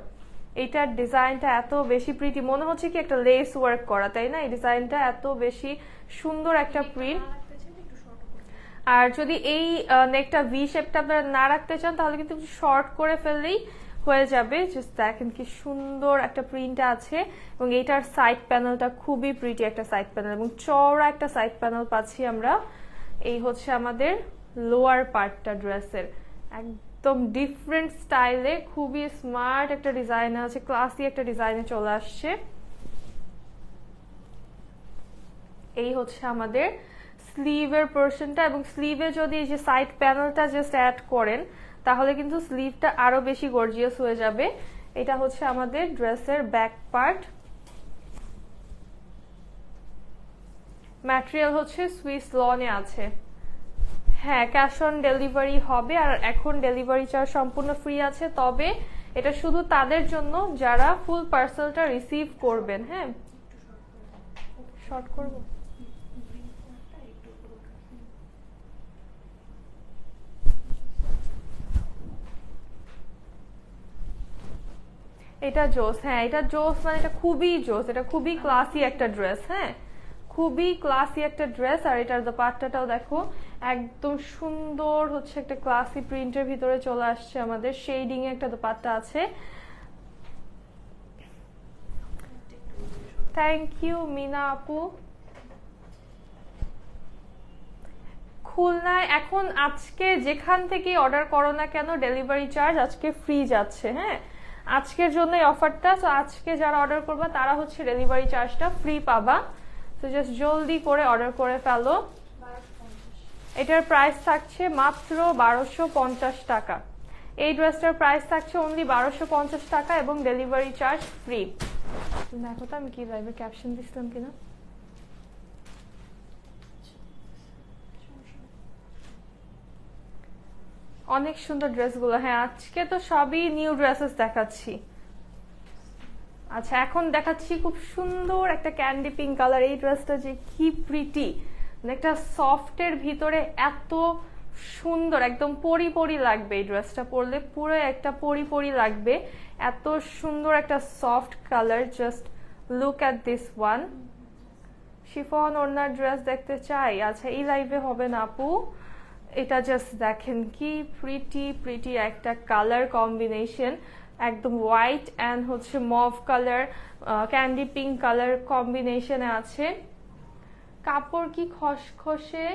Speaker 1: এইটার ডিজাইনটা এত বেশি প্রিটি, মনে হচ্ছে কি একটা লেস ওয়ার্ক করা, তাই না? এই ডিজাইনটা এত বেশি সুন্দর একটা প্রিন্ট। আর যদি এই নেকটা ভি শেপটা আপনারা না রাখতে চান, তাহলে কিন্তু শর্ট করে ফেললেই হয়ে যাবে। জাস্ট দেখেন কি সুন্দর একটা প্রিন্ট আছে, এবং এইটার সাইড প্যানেলটা খুবই প্রিটি একটা সাইড প্যানেল, এবং চওড়া একটা সাইড প্যানেল পাচ্ছি আমরা। এই হচ্ছে আমাদের লোয়ার পার্টটা ড্রেসের, একদম ডিফারেন্ট স্টাইলে, খুবই স্মার্ট একটা ডিজাইন আছে, ক্লাসি একটা ডিজাইনে চলে আসছে। এই হচ্ছে আমাদের স্লিভের পোর্শনটা, এবং স্লিভে যদি এই যে সাইড প্যানেলটা জাস্ট অ্যাড করেন, তাহলে কিন্তু স্লিভটা আরো বেশি গর্জিয়াস হয়ে যাবে। এটা হচ্ছে আমাদের ড্রেসের ব্যাক পার্ট। ম্যাটেরিয়াল হচ্ছে সুইস লনে আছে। হ্যাঁ, ক্যাশ অন ডেলিভারি হবে, আর এখন ডেলিভারি চার্জ সম্পূর্ণ ফ্রি আছে। তবে এটা শুধু তাদের জন্য যারা ফুল পার্সেলটা রিসিভ করবেন। হ্যাঁ, শর্ট করবো। এটা জোস। হ্যাঁ, এটা জোস, মানে এটা খুবই জোস, এটা খুবই ক্লাসি একটা ড্রেস। হ্যাঁ, খুবই ক্লাসি একটা ড্রেস। আর এটার দোপাট্টাটাও দেখো, একদম সুন্দর হচ্ছে একটা ক্লাসি প্রিন্টের ভিতরে চলে আসছে আমাদের, শেডিং এ একটা দোপাট্টা আছে। থ্যাংক ইউ মিনা আপু। খুলনায় এখন আজকে যেখান থেকে অর্ডার করো না কেন, ডেলিভারি চার্জ আজকে ফ্রি যাচ্ছে। হ্যাঁ, আজকের জন্য এই অফারটা। তো আজকে যারা অর্ডার করবা তারা হচ্ছে ডেলিভারি চার্জটা ফ্রি পাবা। তো জাস্ট জলদি করে অর্ডার করে ফেলো। এটার প্রাইস থাকছে মাত্র 1250 টাকা। এই ড্রেসটার প্রাইস থাকছে অনলি 1250 টাকা, এবং ডেলিভারি চার্জ ফ্রি। দেখো তো আমি কি লাইভে ক্যাপশন দিছিলাম কিনা। অনেক সুন্দর ড্রেসগুলো। হ্যাঁ, আজকে তো সবই নিউ ড্রেসেস দেখাচ্ছি। আচ্ছা, এখন দেখাচ্ছি খুব সুন্দর একটা ক্যান্ডি পিঙ্ক কালার। এই ড্রেসটা যে কি প্রিটি, একটা সফটের ভিতরে এত সুন্দর, একদম পরি পরি লাগবে এই ড্রেসটা পরলে, পুরো একটা পরি পরি লাগবে, এত সুন্দর একটা soft colour. Just look at this one. Chiffon ওড়নার ড্রেস দেখতে চাই? আচ্ছা, এই লাইভে হবে না আপু, এটা জাস্ট দেখেন কি প্রিটি প্রিটি একটা কালার কম্বিনেশন, একদম হোয়াইট অ্যান্ড হচ্ছে mauve colour, candy pink colour কম্বিনেশনে আছে। কাপড় কি খসখসে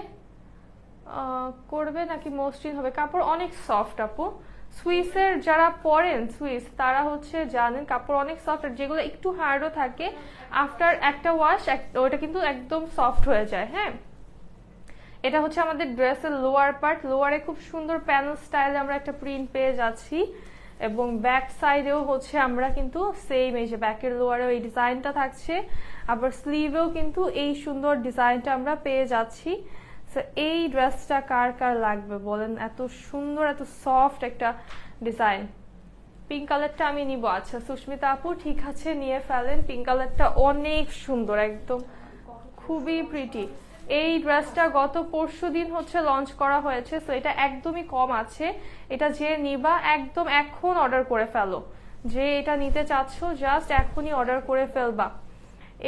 Speaker 1: করবে নাকি মসৃণ হবে? কাপড় অনেক সফট আপু। সুইসের যারা পরেন, সুইস, তারা হচ্ছে জানেন কাপড় অনেক সফট, যেগুলো একটু হার্ডও থাকে আফটার একটা ওয়াশ ওটা কিন্তু একদম সফট হয়ে যায়। হ্যাঁ, এটা হচ্ছে আমাদের ড্রেসের লোয়ার পার্ট। লোয়ারে খুব সুন্দর প্যানেল স্টাইলে আমরা একটা প্রিন্ট পেয়ে যাচ্ছি, এবং ব্যাক সাইডেও হচ্ছে আমরা কিন্তু সেম, এই যে ব্যাকের লোয়ারেও এই ডিজাইনটা থাকছে, আবার স্লিভেও কিন্তু এই সুন্দর ডিজাইনটা আমরা পেয়ে যাচ্ছি। এই ড্রেসটা কার কার লাগবে বলেন? এত সুন্দর, এত সফট একটা ডিজাইন। পিঙ্ক কালারটা আমি নিব। আচ্ছা সুস্মিতা আপু, ঠিক আছে, নিয়ে ফেলেন। পিঙ্ক কালারটা অনেক সুন্দর, একদম খুবই প্রিটি। এই ড্রেসটা গত পরশুদিন হচ্ছে লঞ্চ করা হয়েছে, সো এটা একদমই কম আছে। এটা যে নিবা একদম এখন অর্ডার করে ফেলো, যে এটা নিতে চাচ্ছ জাস্ট এখনই অর্ডার করে ফেলবা।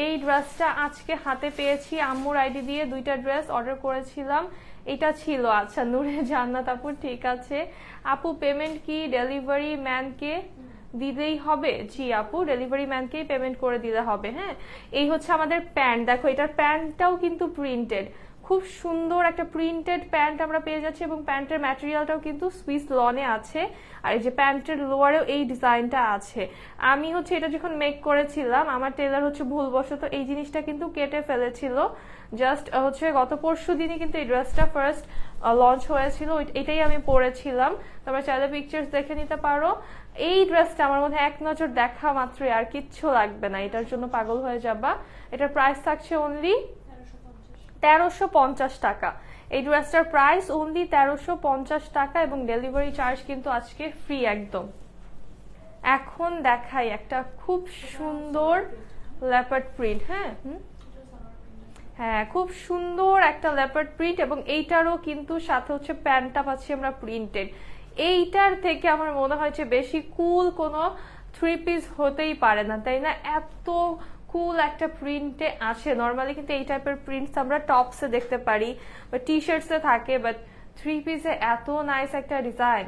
Speaker 1: এই ড্রেসটা আজকে হাতে পেয়েছি, আম্মুর আইডি দিয়ে 2টা ড্রেস অর্ডার করেছিলাম, এটা ছিল। আচ্ছা নূরে জান্নাত আপু, ঠিক আছে আপু, পেমেন্ট কি ডেলিভারি ম্যানকে দিলেই হবে? জি আপু, ডেলিভারি ম্যানকেই পেমেন্ট করে দিলে হবে। হ্যাঁ, এই হচ্ছে আমাদের প্যান্ট, দেখো এটার প্যান্টটাও কিন্তু প্রিন্টেড, খুব সুন্দর একটা প্রিন্টেড প্যান্ট আমরা পেয়ে যাচ্ছি, এবং প্যান্টের ম্যাটেরিয়ালটাও কিন্তু সুইস লনে আছে, আর এই যে প্যান্টের লোয়ারেও এই ডিজাইনটা আছে। আমি হচ্ছে এটা যখন মেক করেছিলাম, আমার টেলার হচ্ছে ভুলবশত এই জিনিসটা কিন্তু কেটে ফেলেছিল, জাস্ট হচ্ছে গত পরশু দিনই কিন্তু এই ড্রেসটা ফার্স্ট লঞ্চ হয়েছিল, এটাই আমি পরেছিলাম, তোমরা চাইলে পিকচার্স দেখে নিতে পারো। এই ড্রেসটা আমার মধ্যে এক নজর দেখা মাত্রই আর কিচ্ছু লাগবে না, এটার জন্য পাগল হয়ে যাবা। এটার প্রাইস থাকছে অনলি 1350 টাকা। এই ড্রেসটার প্রাইস অনলি 1350 টাকা, এবং ডেলিভারি চার্জ কিন্তু আজকে ফ্রি একদম। এখন দেখাই একটা খুব সুন্দর লেপার্ড প্রিন্ট। হ্যাঁ হ্যাঁ, খুব সুন্দর একটা লেপার্ড প্রিন্ট, এবং এইটারও কিন্তু সাথে হচ্ছে প্যান্টটা পাচ্ছি আমরা প্রিন্টেড। এইটার থেকে আমার মনে হয় যে বেশি কুল কোনো 3 পিস হতেই পারে না, তাই না? এত কুল একটা প্রিন্টে আছে। নর্মালি কিন্তু এই টাইপের প্রিন্টস আমরা টপসে দেখতে পারি বা টি শার্টসে থাকে, বাট 3 পিসে এত নাইস একটা ডিজাইন।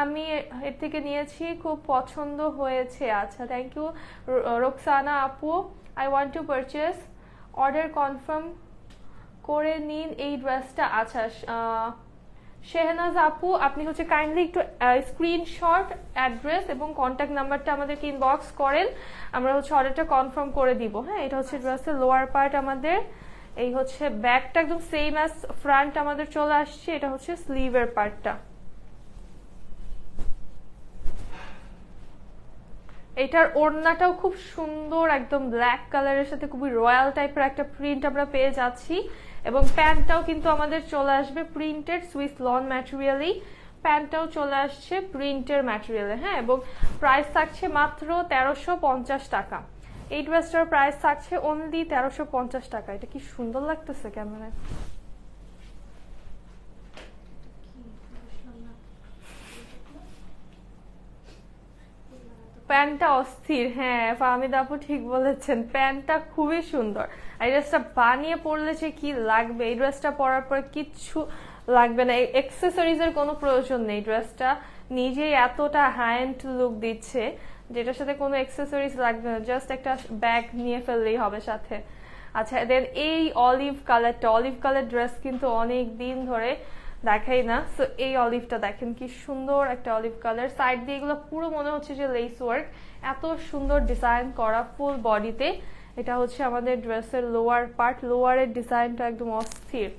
Speaker 1: আমি এর থেকে নিয়েছি, খুব পছন্দ হয়েছে। আচ্ছা থ্যাংক ইউ রোকসানা আপু, I want to purchase, order confirm করে নিন এই ড্রেসটা। আচ্ছা শেহনাজ আপু, আপনি হচ্ছে কাইন্ডলি একটু স্ক্রিনশট, অ্যাড্রেস এবং কন্ট্যাক্ট নাম্বারটা আমাদেরকে ইনবক্স করেন, আমরা হচ্ছে অর্ডারটা কনফার্ম করে দিব। হ্যাঁ, এটা হচ্ছে ড্রেসের লোয়ার পার্ট আমাদের, এই হচ্ছে ব্যাকটা একদম সেম অ্যাজ ফ্রন্ট আমাদের চলে আসছে, এটা হচ্ছে স্লিভের পার্টটা। এটার ওড়নাটাও খুব সুন্দর, একদম ব্ল্যাক কালারের সাথে খুবই রয়্যাল টাইপের একটা প্রিন্ট আমরা পেয়ে যাচ্ছি, এবং প্যান্টটাও কিন্তু আমাদের চলে আসবে প্রিন্টেড সুইস লন ম্যাটেরিয়ালেই, প্যান্টটাও চলে আসছে প্রিন্টের ম্যাটেরিয়ালে। হ্যাঁ, এবং প্রাইস থাকছে মাত্র 1350 টাকা। এই ড্রেসটার প্রাইস থাকছে অনলি 1350 টাকা। এটা কি সুন্দর লাগতেছে ক্যামেরায়। প্যান্টটা অস্থির। হ্যাঁ ফাহমিদ আপু ঠিক বলেছেন, প্যান্টটা খুবই সুন্দর। এই ড্রেসটা বানিয়ে পরলে যে কি লাগবে, এই ড্রেসটা পরার পর কিচ্ছু লাগবে না, এক্সেসরিজ এর কোনো প্রয়োজন নেই। ড্রেসটা নিজেই এতটা হাই এন্ড লুক দিচ্ছে, যেটার সাথে কোনো এক্সেসরিজ লাগবে না, জাস্ট একটা ব্যাগ নিয়ে ফেললেই হবে সাথে। আচ্ছা দেন এই অলিভ কালারটা, অলিভ কালার ড্রেস কিন্তু অনেক দিন ধরে দেখাই না, সো এই অলিভটা দেখেন কি সুন্দর একটা অলিভ কালার, সাইড দিয়ে এগুলো পুরো মনে হচ্ছে যে লেস ওয়ার্ক, এত সুন্দর ডিজাইন করা ফুল বডিতে। এটা হচ্ছে আমাদের ড্রেসের লোয়ার পার্ট, লোয়ারের ডিজাইনটা একদম অস্থির।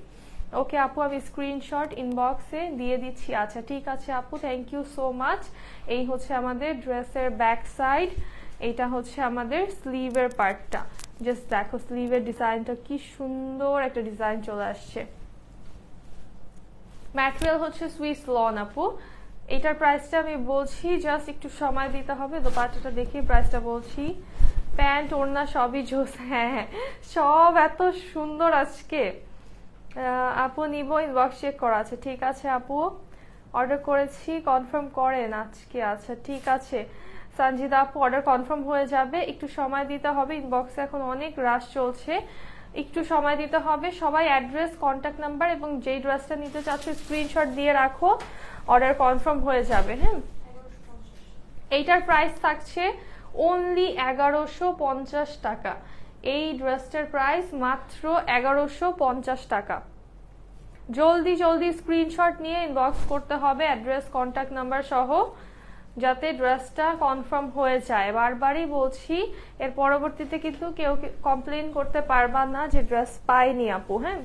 Speaker 1: ওকে আপু, আমি স্ক্রিনশট ইনবক্সে দিয়ে দিচ্ছি। আচ্ছা ঠিক আছে আপু, থ্যাংক ইউ সো মাচ। এই হচ্ছে আমাদের ড্রেসের ব্যাক সাইড, এটা হচ্ছে আমাদের স্লিভের পার্টটা। জাস্ট দেখো স্লিভের ডিজাইনটা কি সুন্দর একটা ডিজাইন চলে আসছে। ম্যাটেরিয়াল হচ্ছে সুইস লন আপু। এটার প্রাইসটা আমি বলছি, জাস্ট একটু সময় দিতে হবে, দোপাট্টাটা দেখে প্রাইসটা বলছি। প্যান্ট ওড়না সবই জোস। হ্যাঁ, সব এত সুন্দর আজকে। আপু নিব, ইনবক্স চেক করা আছে। ঠিক আছে আপু, অর্ডার করেছি, কনফার্ম করেন আজকে। আচ্ছা ঠিক আছে সঞ্জিদা আপু, অর্ডার কনফার্ম হয়ে যাবে, একটু সময় দিতে হবে, ইনবক্সে এখন অনেক রাশ চলছে, একটু সময় দিতে হবে। সবাই অ্যাড্রেস, কন্ট্যাক্ট নাম্বার এবং যেই ড্রেসটা নিতে চাচ্ছ স্ক্রিনশট দিয়ে রাখো, অর্ডার কনফার্ম হয়ে যাবে। হ্যাঁ, এইটার প্রাইস থাকছে অনলি 1150 টাকা। এই ড্রেসটার প্রাইস মাত্র 1150 টাকা। জলদি জলদি স্ক্রিনশট নিয়ে ইনবক্স করতে হবে অ্যাড্রেস, কন্ট্যাক্ট নাম্বার সহ, যাতে ড্রেসটা কনফার্ম হয়ে যায়। বারবারই বলছি, এর পরবর্তীতে কিন্তু কেউ কমপ্লেন করতে পারবা না যে ড্রেস পাইনি আপু। হ্যাঁ,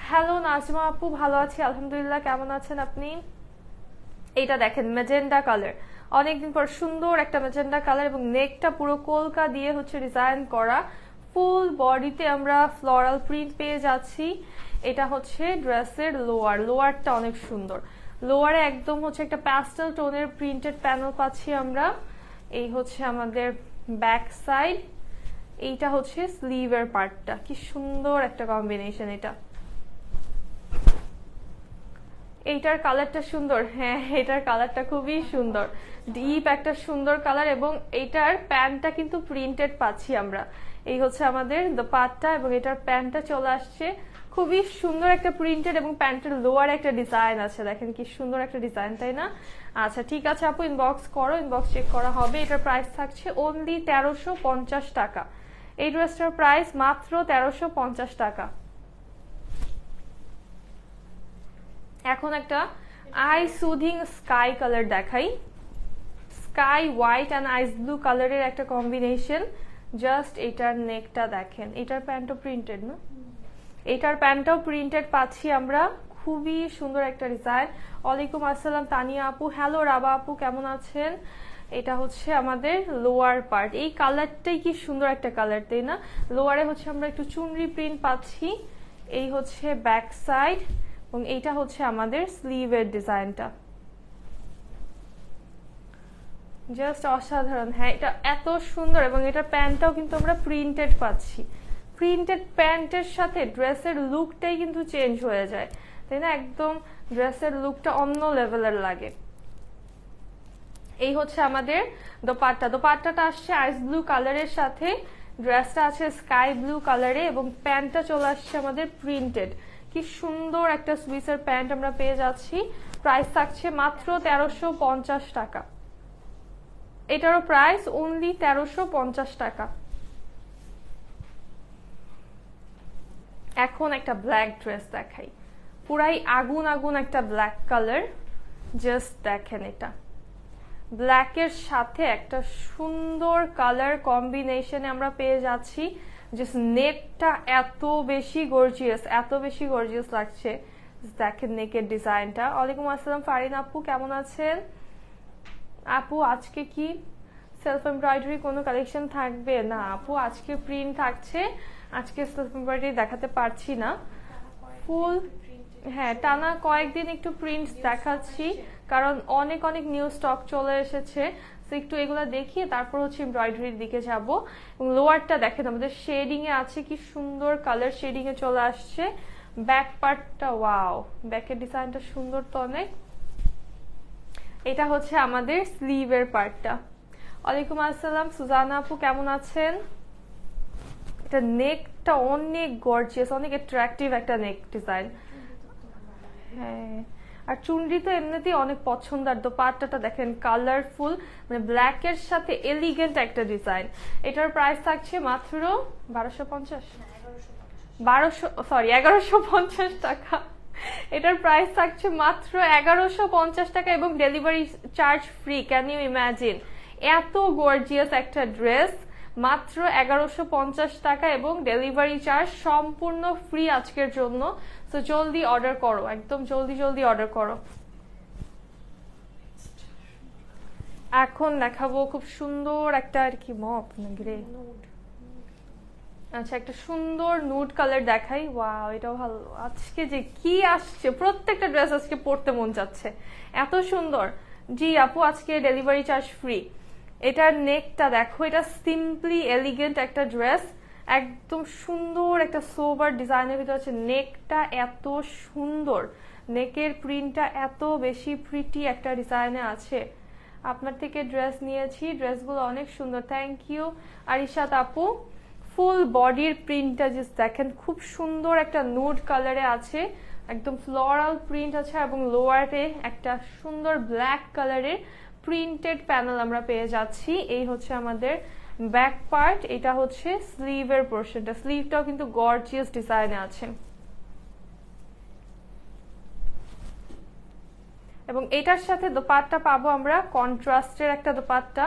Speaker 1: হ্যালো নাজমা আপু, ভালো আছি আলহামদুলিল্লাহ, কেমন আছেন আপনি? এইটা দেখেন ম্যাজেন্ডা কালার, অনেকদিন পর সুন্দর একটা ম্যাজেন্ডা কালার, এবং নেকটা পুরো কলকা দিয়ে হচ্ছে ডিজাইন করা, ফুল বডিতে আমরা ফ্লোরাল প্রিন্ট পেয়ে যাচ্ছি। এটা হচ্ছে ড্রেসের লোয়ারটা অনেক সুন্দর। লোয়ারে একদম হচ্ছে একটা প্যাস্টেল টোনের প্রিন্টেড প্যানেল পাচ্ছি আমরা। এই হচ্ছে আমাদের ব্যাক সাইড, এইটা হচ্ছে স্লিভের পার্টটা। কি সুন্দর একটা কম্বিনেশন এটা। এইটার কালারটা সুন্দর। হ্যাঁ, এটার কালারটা খুবই সুন্দর, ডিপ একটা সুন্দর কালার, এবং এইটার প্যান্টটা কিন্তু প্রিন্টেড পাচ্ছি আমরা। এই হচ্ছে আমাদের দোপাট্টা, এবং এটার প্যান্টটা চলে আসছে খুবই সুন্দর একটা প্রিন্টেড, এবং প্যান্টের লোয়ার একটা ডিজাইন আছে। দেখেন কি সুন্দর একটা ডিজাইন, তাই না? আচ্ছা ঠিক আছে আপু, ইনবক্স করো, ইনবক্স চেক করা হবে। এটার প্রাইস থাকছে অনলি 1350 টাকা। এই ড্রেসটার প্রাইস মাত্র 1350 টাকা। এখন একটা আই সুদিং স্কাই কালার দেখাই। Sky white and ice blue কালারের একটা কম্বিনেশন। জাস্ট এটার নেকটা দেখেন, এটার প্যান্টও প্রিন্টেড না? এটার প্যান্টটাও প্রিন্টেড পাচ্ছি আমরা, খুবই সুন্দর একটা ডিজাইন। ওয়ালাইকুম আসসালাম তানিয়া আপু, হ্যালো রাবা আপু, কেমন আছেন? এটা হচ্ছে আমাদের লোয়ার পার্ট। এই কালারটাই কি সুন্দর একটা কালার, তাই না? লোয়ারে হচ্ছে আমরা একটু চুনরি প্রিন্ট পাচ্ছি। এই হচ্ছে ব্যাক সাইড, এবং এইটা হচ্ছে আমাদের স্লিভের ডিজাইনটা। জাস্ট অসাধারণ। হ্যাঁ, এটা এত সুন্দর, এবং এটার প্যান্টটাও কিন্তু আমরা প্রিন্টেড পাচ্ছি। প্রিন্টেড প্যান্টের সাথে ড্রেসের লুকটাই কিন্তু চেঞ্জ হয়ে যায়, তাই না? একদম ড্রেসের লুকটা অন্য লেভেলের লাগে। এই হচ্ছে আমাদের দোপাট্টাটা আসছে আইস ব্লু কালারের সাথে, ড্রেসটা আছে স্কাই ব্লু কালারে, এবং প্যান্টটা চলে আসছে আমাদের প্রিন্টেড। কি সুন্দর একটা সুইসের প্যান্ট আমরা পেয়ে যাচ্ছি। প্রাইস থাকছে মাত্র 1350 টাকা। এটারও প্রাইস অনলি 1350 টাকা। এখন একটা ব্ল্যাক ড্রেস দেখাই, পুরাই আগুন আগুন একটা ব্ল্যাক কালার। জাস্ট দেখেন, এটা ব্ল্যাকের সাথে একটা সুন্দর কালার কম্বিনেশনে আমরা পেয়ে যাচ্ছি। জাস্ট নেকটা এত বেশি গর্জিয়াস লাগছে। দেখেন নেকের ডিজাইনটা। ওয়ালাইকুম আসসালাম ফারিন আপু, কেমন আছেন? আপু আজকে কি সেলফ এমব্রয়ডারি কোনো কালেকশন থাকবে? না আপু, আজকে প্রিন্ট থাকছে, আজকে সেলফ এমব্রয়ডারি দেখাতে পারছি না ফুল। হ্যাঁ, টানা কয়েকদিন একটু প্রিন্টস দেখাচ্ছি, কারণ অনেক নিউ স্টক চলে এসেছে। তো একটু এগুলো দেখিয়ে তারপর হচ্ছে এমব্রয়ডারির দিকে যাব। এবং লোয়ারটা দেখেন আমাদের শেডিং এ আছে, কি সুন্দর কালার শেডিং এ চলে আসছে। ব্যাক পার্টটা ওয়াও, ব্যাকের ডিজাইনটা সুন্দর তো অনেক। এটা হচ্ছে আমাদের স্লিভের পার্টটা। ওয়ালাইকুম আসসালাম সুজানা আপু, কেমন আছেন? এটা নেকটা অনেক গর্জিয়াস, অনেক অ্যাট্রাকটিভ একটা নেক ডিজাইন। হ্যাঁ, আর চুনরি তো এমনিতেই অনেক পছন্দ। আর দোপাট্টাটা দেখেন কালারফুল, মানে ব্ল্যাক এর সাথে এলিগেন্ট একটা ডিজাইন। এটার প্রাইস থাকছে মাত্র 1150 টাকা। এটার প্রাইস থাকছে মাত্র 1150 টাকা, এবং delivery charge free. Can you imagine? এত গর্জিয়াস একটা ড্রেস মাত্র 1150 টাকা, এবং ডেলিভারি চার্জ সম্পূর্ণ ফ্রি আজকের জন্য। তো জলদি অর্ডার করো, একদম জলদি অর্ডার করো। এখন দেখাবো খুব সুন্দর একটা, আর কি মপ না গ্রে, আচ্ছা একটা সুন্দর নুড কালার দেখাই। ওয়াও, এটাও ভালো। আজকে যে কি আসছে, প্রত্যেকটা ড্রেস আজকে পরতে মন যাচ্ছে, এত সুন্দর। জি আপু, আজকে ডেলিভারি চার্জ ফ্রি। এটার নেকটা দেখো, এটা সিম্পলি এলিগেন্ট একটা ড্রেস, একদম সুন্দর একটা সোবার ডিজাইনের ভিতরে আছে। নেকটা এত সুন্দর, নেকের প্রিন্টটা এত বেশি প্রিটি একটা ডিজাইনে আছে। আপনার থেকে ড্রেস নিয়েছি, ড্রেসগুলো অনেক সুন্দর। থ্যাংক ইউ আরিশাত আপু। ফুল বডির প্রিন্টটা জাস্ট দেখেন, খুব সুন্দর একটা নুড কালারে আছে, একদম ফ্লোরাল প্রিন্ট আছে, এবং লোয়ারে একটা সুন্দর ব্ল্যাক কালারের প্রিন্টেড প্যানেল আমরা পেয়ে যাচ্ছি। এই হচ্ছে আমাদের ব্যাক পার্ট, এটা হচ্ছে স্লিভের পোর্শনটা। স্লিভটাও কিন্তু গর্জিয়াস ডিজাইনে আছে, এবং এটার সাথে দোপাট্টা পাবো আমরা কন্ট্রাস্টের একটা দোপাট্টা।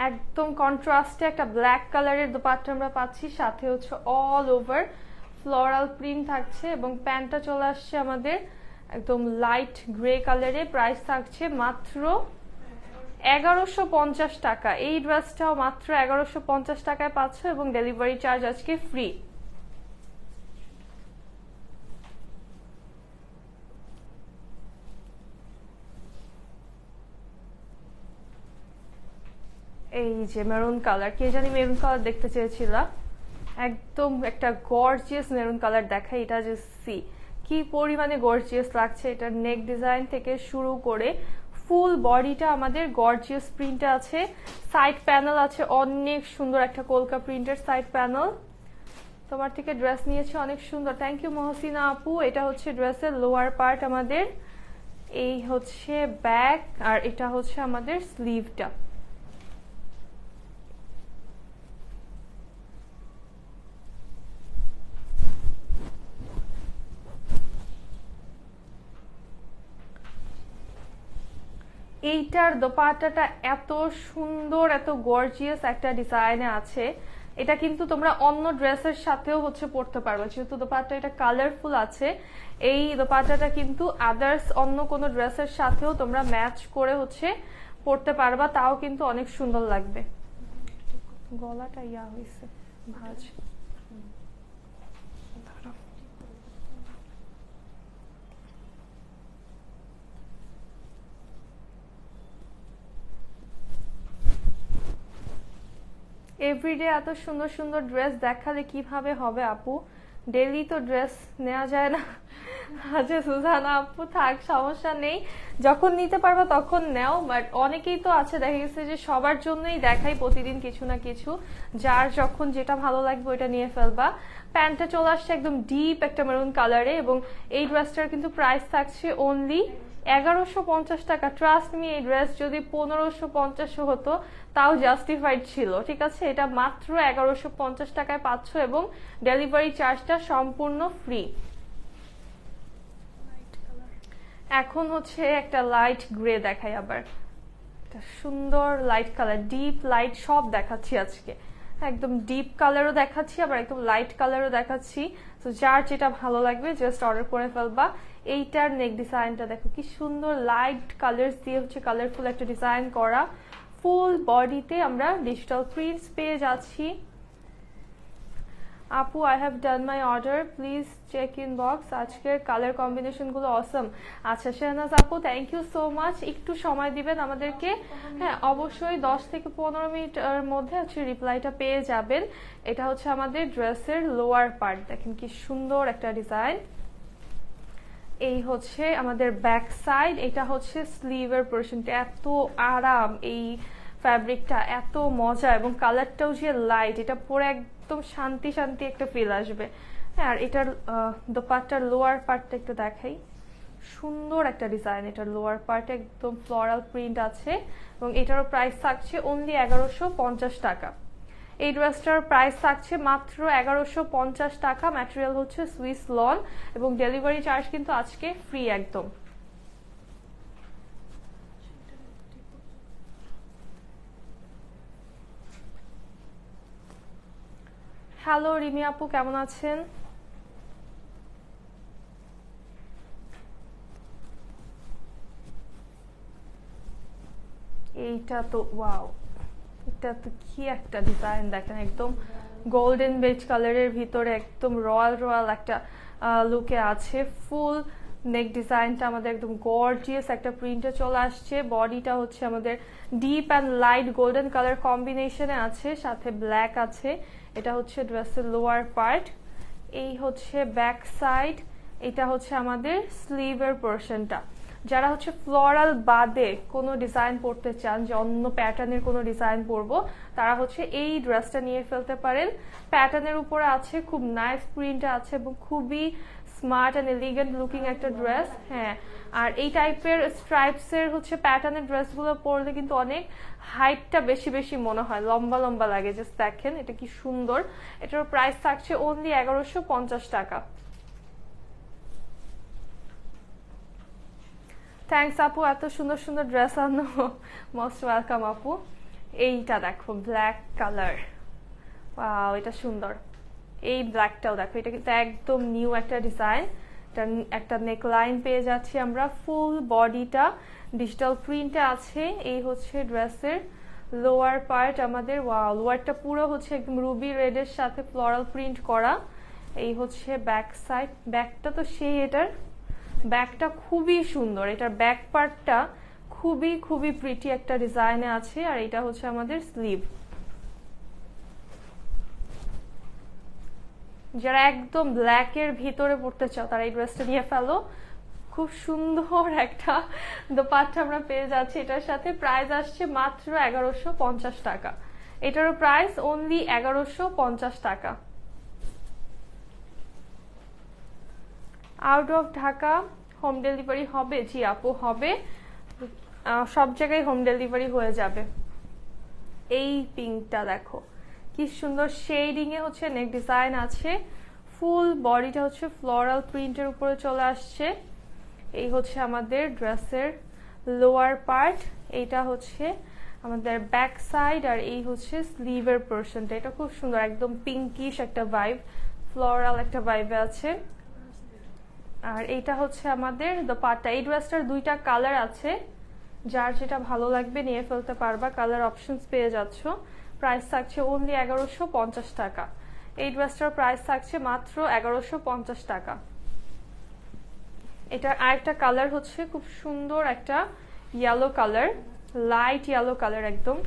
Speaker 1: একদম কন্ট্রাস্টে একটা ব্ল্যাক কালারের দোপাট্টা আমরা পাচ্ছি, সাথে হচ্ছে অল ওভার ফ্লোরাল প্রিন্ট থাকছে, এবং প্যান্টটা চলে আসছে আমাদের একদম লাইট গ্রে কালারে। প্রাইস থাকছে মাত্র 1150 টাকা। এই ড্রেসটাও মাত্র 1150 টাকায় পাচ্ছ, এবং ডেলিভারি চার্জ আজকে ফ্রি। এই যে মেরুন কালার, কে জানি মেরুন কালার দেখতে চেয়েছিলা, একদম একটা গর্জিয়াস মেরুন কালার দেখাই। এটা যে সি কি পরিমাণে গর্জিয়াস লাগছে, এটার নেক ডিজাইন থেকে শুরু করে ফুল বডিটা আমাদের গর্জিয়াস প্রিন্ট আছে। সাইড প্যানেল আছে অনেক সুন্দর, একটা কলকা প্রিন্টের সাইড প্যানেল। তোমার থেকে ড্রেস নিয়েছি, অনেক সুন্দর। থ্যাংক ইউ মহসিনা আপু। এটা হচ্ছে ড্রেসের লোয়ার পার্ট আমাদের, এই হচ্ছে ব্যাক, আর এটা হচ্ছে আমাদের স্লিভটা। এইটার দোপাট্টাটা এত সুন্দর, এত গর্জিয়াস একটা ডিজাইনে আছে। এটা কিন্তু তোমরা অন্য ড্রেসের সাথেও হচ্ছে পরতে পারবে, যেহেতু দোপাট্টা এটা কালারফুল আছে। এই দোপাট্টাটা কিন্তু আদার্স অন্য কোনো ড্রেসের সাথেও তোমরা ম্যাচ করে হচ্ছে পরতে পারবা, তাও কিন্তু অনেক সুন্দর লাগবে। গলাটা ইয়া হয়েছে ভাঁজ। এভরিডে এত সুন্দর সুন্দর ড্রেস দেখালে কিভাবে হবে আপু, ডেইলি তো ড্রেস নেওয়া যায় না। আচ্ছা সুজানা আপু থাক, সমস্যা নেই, যখন নিতে পারবা তখন নেও। বাট অনেকেই তো আছে, দেখা গেছে যে সবার জন্যই দেখাই প্রতিদিন কিছু না কিছু, যার যখন যেটা ভালো লাগবে ওইটা নিয়ে ফেলবা। প্যান্টটা চলে আসছে একদম ডিপ একটা মেরুন কালারে, এবং এই ড্রেসটার কিন্তু প্রাইস থাকছে অনলি 1150 টাকা। ট্রাস্ট মি, এই ড্রেস যদি 1550 হতো তাও জাস্টিফাইড ছিল, ঠিক আছে? এটা মাত্র 1150 টাকায় পাচ্ছ, এবং ডেলিভারি চার্জটা সম্পূর্ণ ফ্রি। এখন হচ্ছে একটা লাইট গ্রে দেখাই, আবার একটা সুন্দর লাইট কালার, ডিপ লাইট সব দেখাচ্ছি আজকে। একদম ডিপ কালারও দেখাচ্ছি, আবার একদম লাইট কালারও দেখাচ্ছি। তো যার যেটা ভালো লাগবে জাস্ট অর্ডার করে ফেলবা। এইটার নেক ডিজাইনটা দেখো কি সুন্দর, লাইট কালার দিয়ে হচ্ছে কালারফুল একটা ডিজাইন করা। ফুল বডিতে আমরা ডিজিটাল প্রিন্টস পেয়ে যাচ্ছি। আপু I have done my order, please check inbox. আজকের কালার কম্বিনেশন গুলো অসম। আচ্ছা শেহনাজ আপু, থ্যাংক ইউ সো মাচ। একটু সময় দিবেন আমাদেরকে, হ্যাঁ অবশ্যই 10 থেকে 15 মিনিটের মধ্যে হচ্ছে রিপ্লাইটা পেয়ে যাবেন। এটা হচ্ছে আমাদের ড্রেসের লোয়ার পার্ট, দেখেন কি সুন্দর একটা ডিজাইন। এই হচ্ছে আমাদের ব্যাক সাইড, এটা হচ্ছে স্লিভের পোর্শনটা। এত আরাম এই ফ্যাব্রিকটা, এত মজা, এবং কালারটাও যে লাইট, এটা পরে একদম শান্তি শান্তি একটা ফিল আসবে। হ্যাঁ, আর এটার দোপাট্টার লোয়ার পার্টটা একটু দেখাই, সুন্দর একটা ডিজাইন। এটার লোয়ার পার্টে একদম ফ্লোরাল প্রিন্ট আছে, এবং এটারও প্রাইস থাকছে অনলি 1150 টাকা। এই ড্রেসটার প্রাইস থাকছে মাত্র 1150 টাকা। ম্যাটেরিয়াল হচ্ছে সুইস লন, এবং ডেলিভারি চার্জ কিন্তু আজকে ফ্রি একদম। হ্যালো রিমি আপু, কেমন আছেন? এইটা তো ওয়াও, এটা তো কি একটা ডিজাইন দেখেন, একদম গোল্ডেন বেজ কালারের ভিতরে একদম রয়্যাল রয়্যাল একটা লুকে আছে। ফুল নেক ডিজাইনটা আমাদের একদম গর্জিয়াস একটা প্রিন্টে চলে আসছে। বডিটা হচ্ছে আমাদের deep and light golden colour কম্বিনেশনে আছে, সাথে ব্ল্যাক আছে। এটা হচ্ছে ড্রেসের লোয়ার পার্ট, এই হচ্ছে ব্যাক সাইড, এটা হচ্ছে আমাদের স্লিভের পোর্শনটা। যারা হচ্ছে ফ্লোরাল বাদে কোনো ডিজাইন পরতে চান, যে অন্য প্যাটার্নের কোনো ডিজাইন পরবো, তারা হচ্ছে এই ড্রেসটা নিয়ে ফেলতে পারেন। প্যাটার্নের উপরে আছে, খুব নাইস প্রিন্ট আছে এবং খুবই স্মার্ট অ্যান্ড এলিগেন্ট লুকিং একটা ড্রেস। হ্যাঁ, আর এই টাইপের স্ট্রাইপসের হচ্ছে প্যাটার্নের ড্রেসগুলো পরলে কিন্তু অনেক হাইটটা বেশি বেশি মনে হয়, লম্বা লম্বা লাগে। জাস্ট দেখেন এটা কি সুন্দর। এটার প্রাইস থাকছে অনলি 1150 টাকা। থ্যাংকস আপু, এত সুন্দর সুন্দর ড্রেস আনো, মোস্ট ওয়েলকাম আপু। এইটা দেখো ব্ল্যাক কালার, ওয়াও এটা সুন্দর। এই ব্ল্যাকটাও দেখো, এটা কিন্তু একদম নিউ একটা ডিজাইন। একটা নেকলাইন পেয়ে যাচ্ছি আমরা, ফুল বডিটা ডিজিটাল প্রিন্টে আছে। এই হচ্ছে ড্রেসের লোয়ার পার্ট আমাদের। ওয়াও, লোয়ারটা পুরো হচ্ছে একদম রুবি রেডের সাথে ফ্লোরাল প্রিন্ট করা। এই হচ্ছে ব্যাক সাইড, ব্যাকটা তো সেই, এটার ব্যাকটা খুবই সুন্দর, এটার ব্যাক পার্টটা খুবই খুবই প্রিটি একটা ডিজাইনে আছে। আর এটা হচ্ছে আমাদের স্লিভ। যারা একদম ব্ল্যাকের ভিতরে পড়তে চাও তারা এই ড্রেসটা নিয়ে ফেলো। খুব সুন্দর একটা দোপাট্টা আমরা পেয়ে যাচ্ছি এটার সাথে। প্রাইস আসছে মাত্র 1150 টাকা। এটারও প্রাইস অনলি 1150 টাকা। Out of Dhaka home delivery হবে? জি আপু হবে, সব জায়গায় হোম ডেলিভারি হয়ে যাবে। এই পিঙ্কটা দেখো কি সুন্দর শেডিং এ হচ্ছে নেক ডিজাইন আছে। ফুল বডিটা হচ্ছে ফ্লোরাল প্রিন্টের উপরে চলে আসছে। এই হচ্ছে আমাদের ড্রেসের লোয়ার পার্ট, এইটা হচ্ছে আমাদের ব্যাক সাইড, আর এই হচ্ছে স্লিভের পোর্শনটা। এটা খুব সুন্দর, একদম পিঙ্কিশ একটা ভাইব, ফ্লোরাল একটা ভাইবে আছে। আর এইটা হচ্ছে আমাদের দোপাট্টা। এই ড্রেসটার দুইটা কালার আছে, যার যেটা ভালো লাগবে নিয়ে ফেলতে পারবা, কালার অপশনস পেয়ে যাচ্ছ। প্রাইস থাকছে অনলি 1150 টাকা। এই ড্রেসটার প্রাইস থাকছে মাত্র 1150 টাকা। এটার আরেকটা কালার হচ্ছে খুব সুন্দর একটা yellow colour, light yellow colour একদম।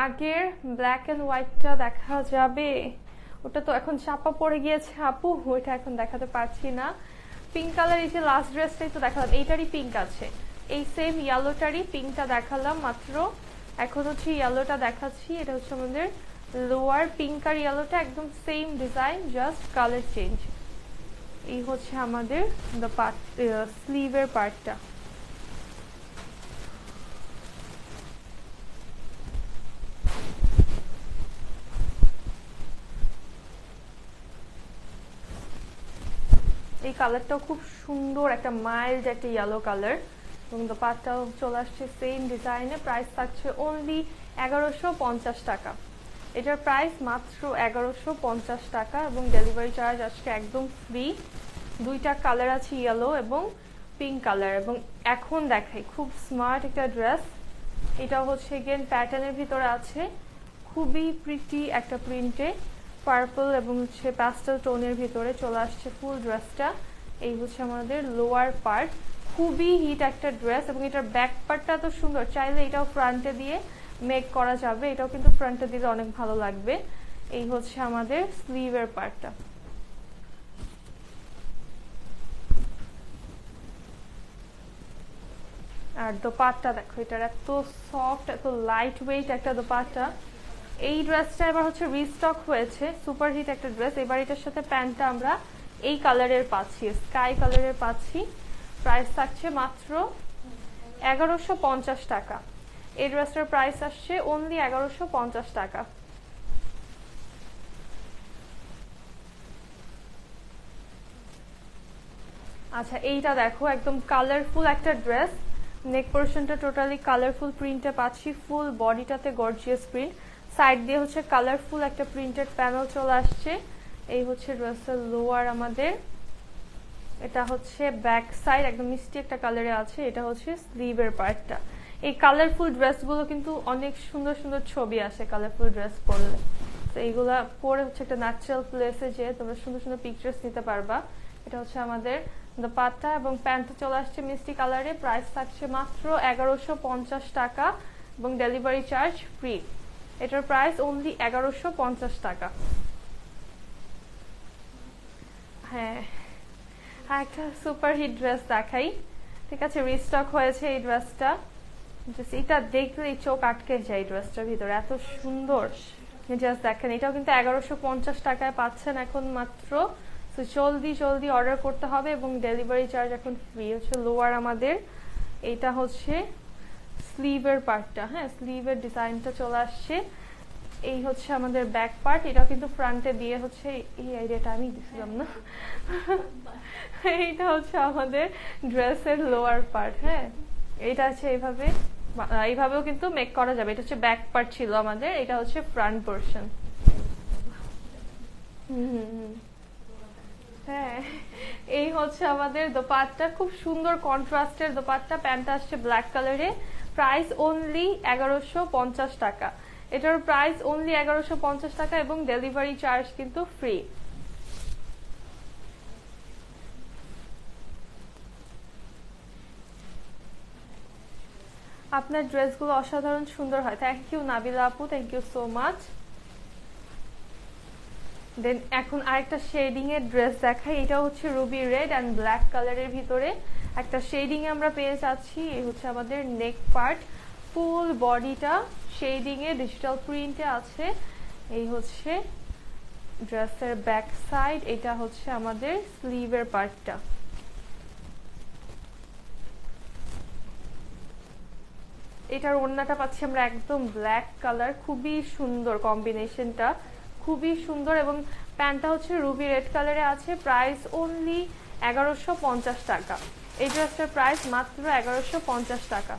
Speaker 1: আগের ব্ল্যাক এন্ড হোয়াইটটা দেখা যাবে? ওটা তো এখন চাপা পড়ে গিয়েছে আপু, ওইটা এখন দেখাতে পারছি না। পিঙ্ক কালার, এই যে লাস্ট ড্রেসটাই তো দেখালাম, এইটারই পিঙ্ক আছে। এই সেম ইয়েলোটারই পিঙ্কটা দেখালাম মাত্র, এখন হচ্ছে ইয়েলোটা দেখাচ্ছি। এটা হচ্ছে আমাদের লোয়ার, পিঙ্ক আর ইয়েলোটা একদম same design, just colour change. এই হচ্ছে আমাদের স্লিভের পার্টটা। এই কালারটাও খুব সুন্দর, একটা মাইল্ড একটা ইয়েলো কালার, এবং দোপাট্টাও চলে আসছে সেম ডিজাইনে। প্রাইস থাকছে অনলি 1150 টাকা। এটার প্রাইস মাত্র 1150 টাকা এবং ডেলিভারি চার্জ আজকে একদম ফ্রি। দুইটা কালার আছে, ইয়েলো এবং পিঙ্ক কালার। এবং এখন দেখাই খুব স্মার্ট একটা ড্রেস, এটা হচ্ছে গেন প্যাটার্নের ভিতরে আছে, খুবই প্রিটি একটা প্রিন্টে, পার্পল এবং হচ্ছে প্যাস্টেল টোনের ভিতরে চলে আসছে ফুল ড্রেসটা। এই হচ্ছে আমাদের লোয়ার পার্ট, খুবই হিট একটা ড্রেস। এবং এটার ব্যাক পার্টটা তো সুন্দর, চাইলে এটাও ফ্রন্টে দিয়ে মেক করা যাবে, এটাও কিন্তু ফ্রন্টে দিলে অনেক ভালো লাগবে। এই হচ্ছে আমাদের স্লিভের পার্টটা। আর দোপাট্টা দেখো, এটার এত সফট, এত লাইট ওয়েট একটা দোপাট্টা। এই ড্রেসটা এবার হচ্ছে রিস্টক হয়েছে, সুপার হিট একটা ড্রেস। এবার এটার সাথে প্যান্টটা আমরা এই কালারের পাচ্ছি, স্কাই কালারের পাচ্ছি। প্রাইস থাকছে মাত্র 1150 টাকা। এই ড্রেসটার প্রাইস আসছে অনলি 1150 টাকা। আচ্ছা, এইটা দেখো একদম কালারফুল একটা ড্রেস, নেক পোর্শনটা টোটালি কালারফুল প্রিন্টে পাচ্ছি, ফুল বডিটাতে গর্জিয়াস প্রিন্ট, সাইড দিয়ে হচ্ছে কালারফুল একটা প্রিন্টেড প্যানেল চলে আসছে। এই হচ্ছে ড্রেসের লোয়ার আমাদের, এটা হচ্ছে ব্যাক সাইড, একদম মিষ্টি একটা কালারে আছে। এটা হচ্ছে স্লিভের পার্টটা। এই কালারফুল ড্রেসগুলো কিন্তু অনেক সুন্দর সুন্দর ছবি আসে কালারফুল ড্রেস পরলে। তো এইগুলা পরে হচ্ছে একটা ন্যাচারাল প্লেসে যেয়ে তোমরা সুন্দর সুন্দর পিকচার্স নিতে পারবা। এটা হচ্ছে আমাদের দোপাট্টা এবং প্যান্টটা চলে আসছে মিষ্টি কালারে। প্রাইস থাকছে মাত্র 1150 টাকা এবং ডেলিভারি চার্জ ফ্রি। এটার প্রাইস অনলি 1150 টাকা। হ্যাঁ, একটা সুপার হিট ড্রেস দেখাই। ঠিক আছে, রিস্টক হয়েছে এই ড্রেসটা। এটা দেখলেই চোখ আটকে যায় ড্রেসটার ভিতরে, এত সুন্দর। জাস্ট দেখেন, এটাও কিন্তু 1150 টাকায় পাচ্ছেন এখন মাত্র। তো জলদি জলদি অর্ডার করতে হবে এবং ডেলিভারি চার্জ এখন ফ্রি। হচ্ছে লোয়ার আমাদের, এটা হচ্ছে স্লিভের পার্টটা। হ্যাঁ, স্লিভের ডিজাইনটা চলে আসছে। এই হচ্ছে আমাদের ব্যাক পার্ট, এটাও কিন্তু ফ্রন্টে দিয়ে হচ্ছে, এই আইডিয়াটা আমি দিছিলাম না। এইটা হচ্ছে আমাদের ড্রেসের লোয়ার পার্ট। হ্যাঁ, এটা আছে এইভাবেও কিন্তু মেক করা যাবে। এটা হচ্ছে ব্যাক পার্ট ছিল আমাদের, এটা হচ্ছে ফ্রন্ট পোর্শন। হ্যাঁ, এই হচ্ছে আমাদের দোপাট্টা, খুব সুন্দর কন্ট্রাস্টের দোপাট্টা। প্যান্টটা আসছে ব্ল্যাক কালারে। প্রাইস অনলি 1150 টাকা। এটার প্রাইস অনলি 1150 টাকা এবং ডেলিভারি চার্জ কিন্তু ফ্রি। আপনার ড্রেসগুলো অসাধারণ সুন্দর হয়। থ্যাংক ইউ নাবিলা আপু, থ্যাংক ইউ সো মাচ। দেন এখন আরেকটা শেডিং এর ড্রেস দেখাই। এটা হচ্ছে রুবি রেড অ্যান্ড ব্ল্যাক কালারের ভিতরে একটা শেডিং এ আমরা পেয়ে যাচ্ছি। এই হচ্ছে আমাদের নেক পার্ট, ফুল বডিটা শেডিং এ ডিজিটাল প্রিন্টে আছে। এই হচ্ছে ড্রেসের ব্যাক সাইড, এটা হচ্ছে আমাদের স্লিভের পার্টটা। এটার ওড়নাটা পাচ্ছি আমরা একদম ব্ল্যাক কালার, খুবই সুন্দর কম্বিনেশনটা, খুবই সুন্দর। এবং প্যান্টটা হচ্ছে রুবি রেড কালারে আছে। প্রাইস অনলি 1150 টাকা। এই ড্রেসটার প্রাইস মাত্র 1150 টাকা।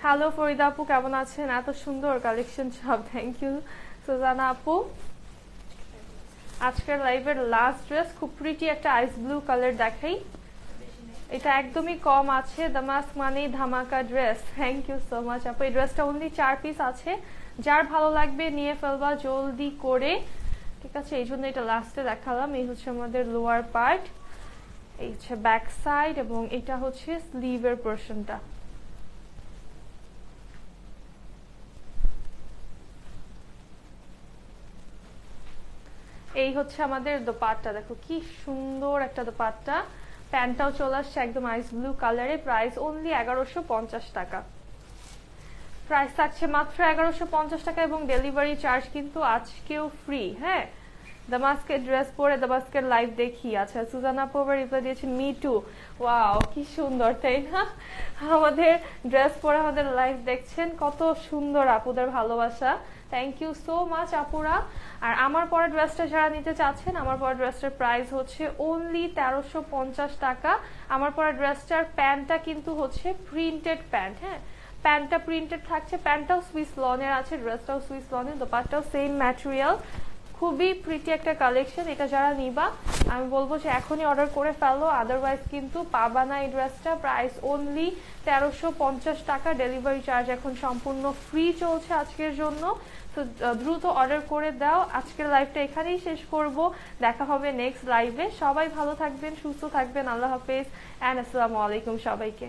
Speaker 1: হ্যালো ফরিদা আপু, কেমন আছেন? এত সুন্দর কালেকশন সব। থ্যাংক ইউ সুজানা আপু। আজকের লাইভের লাস্ট ড্রেস, খুব প্রিটি একটা আইস ব্লু কালার দেখাই। এটা একদমই কম আছে, দামাস্ক মানেই ধামাকা dress. Thank you so much আপু। এই ড্রেসটা অনলি 4 পিস আছে, যার ভালো লাগবে নিয়ে ফেলবা জলদি করে। ঠিক আছে, এই জন্য এটা লাস্টে দেখালাম। এই হচ্ছে আমাদের লোয়ার পার্ট, এই হচ্ছে ব্যাক সাইড এবং এটা হচ্ছে স্লিভের পোর্শনটা। এই হচ্ছে আমাদের দোপাট্টা, দেখো কি সুন্দর একটা দোপাট্টা। প্যান্টটাও চলে আসছে একদম আইস ব্লু কালারে। প্রাইস অনলি 1150 টাকা। প্রাইস থাকছে মাত্র 1150 টাকা এবং ডেলিভারি চার্জ কিন্তু আজকেও ফ্রি। হ্যাঁ, দামাস্কের ড্রেস পরে দামাস্কের লাইভ দেখি। আচ্ছা, সুজানা পোভার রিপ্লাই দিয়েছেন মি টু। ওয়াও, কি সুন্দর, তাই না? আমাদের ড্রেস পরে আমাদের লাইভ দেখছেন, কত সুন্দর আপুদের ভালোবাসা। থ্যাংক ইউ সো মাচ আপুরা। আর আমার পরা ড্রেসটা যারা নিতে চাচ্ছেন, আমার পরা ড্রেসটার প্রাইস হচ্ছে অনলি 1350 টাকা। আমার পরা ড্রেসটার প্যান্টটা কিন্তু হচ্ছে প্রিন্টেড প্যান্ট। হ্যাঁ, প্যান্টটা প্রিন্টেড থাকছে, প্যান্টটাও সুইস লনের আছে, ড্রেসটাও সুইস লনের, দোপাট্টাও সেম ম্যাটেরিয়াল। খুবই প্রিটি একটা কালেকশন। এটা যারা নিবা আমি বলবো যে এখনই অর্ডার করে ফেলো, আদারওয়াইজ কিন্তু পাবা না এই ড্রেসটা। প্রাইস অনলি 1350 টাকা। ডেলিভারি চার্জ এখন সম্পূর্ণ ফ্রি চলছে আজকের জন্য। তো দ্রুত অর্ডার করে দাও। আজকের লাইভটা এখানেই শেষ করব, দেখা হবে নেক্সট লাইভে। সবাই ভালো থাকবেন, সুস্থ থাকবেন। আল্লাহ হাফেজ অ্যান্ড আসসালামু আলাইকুম সবাইকে।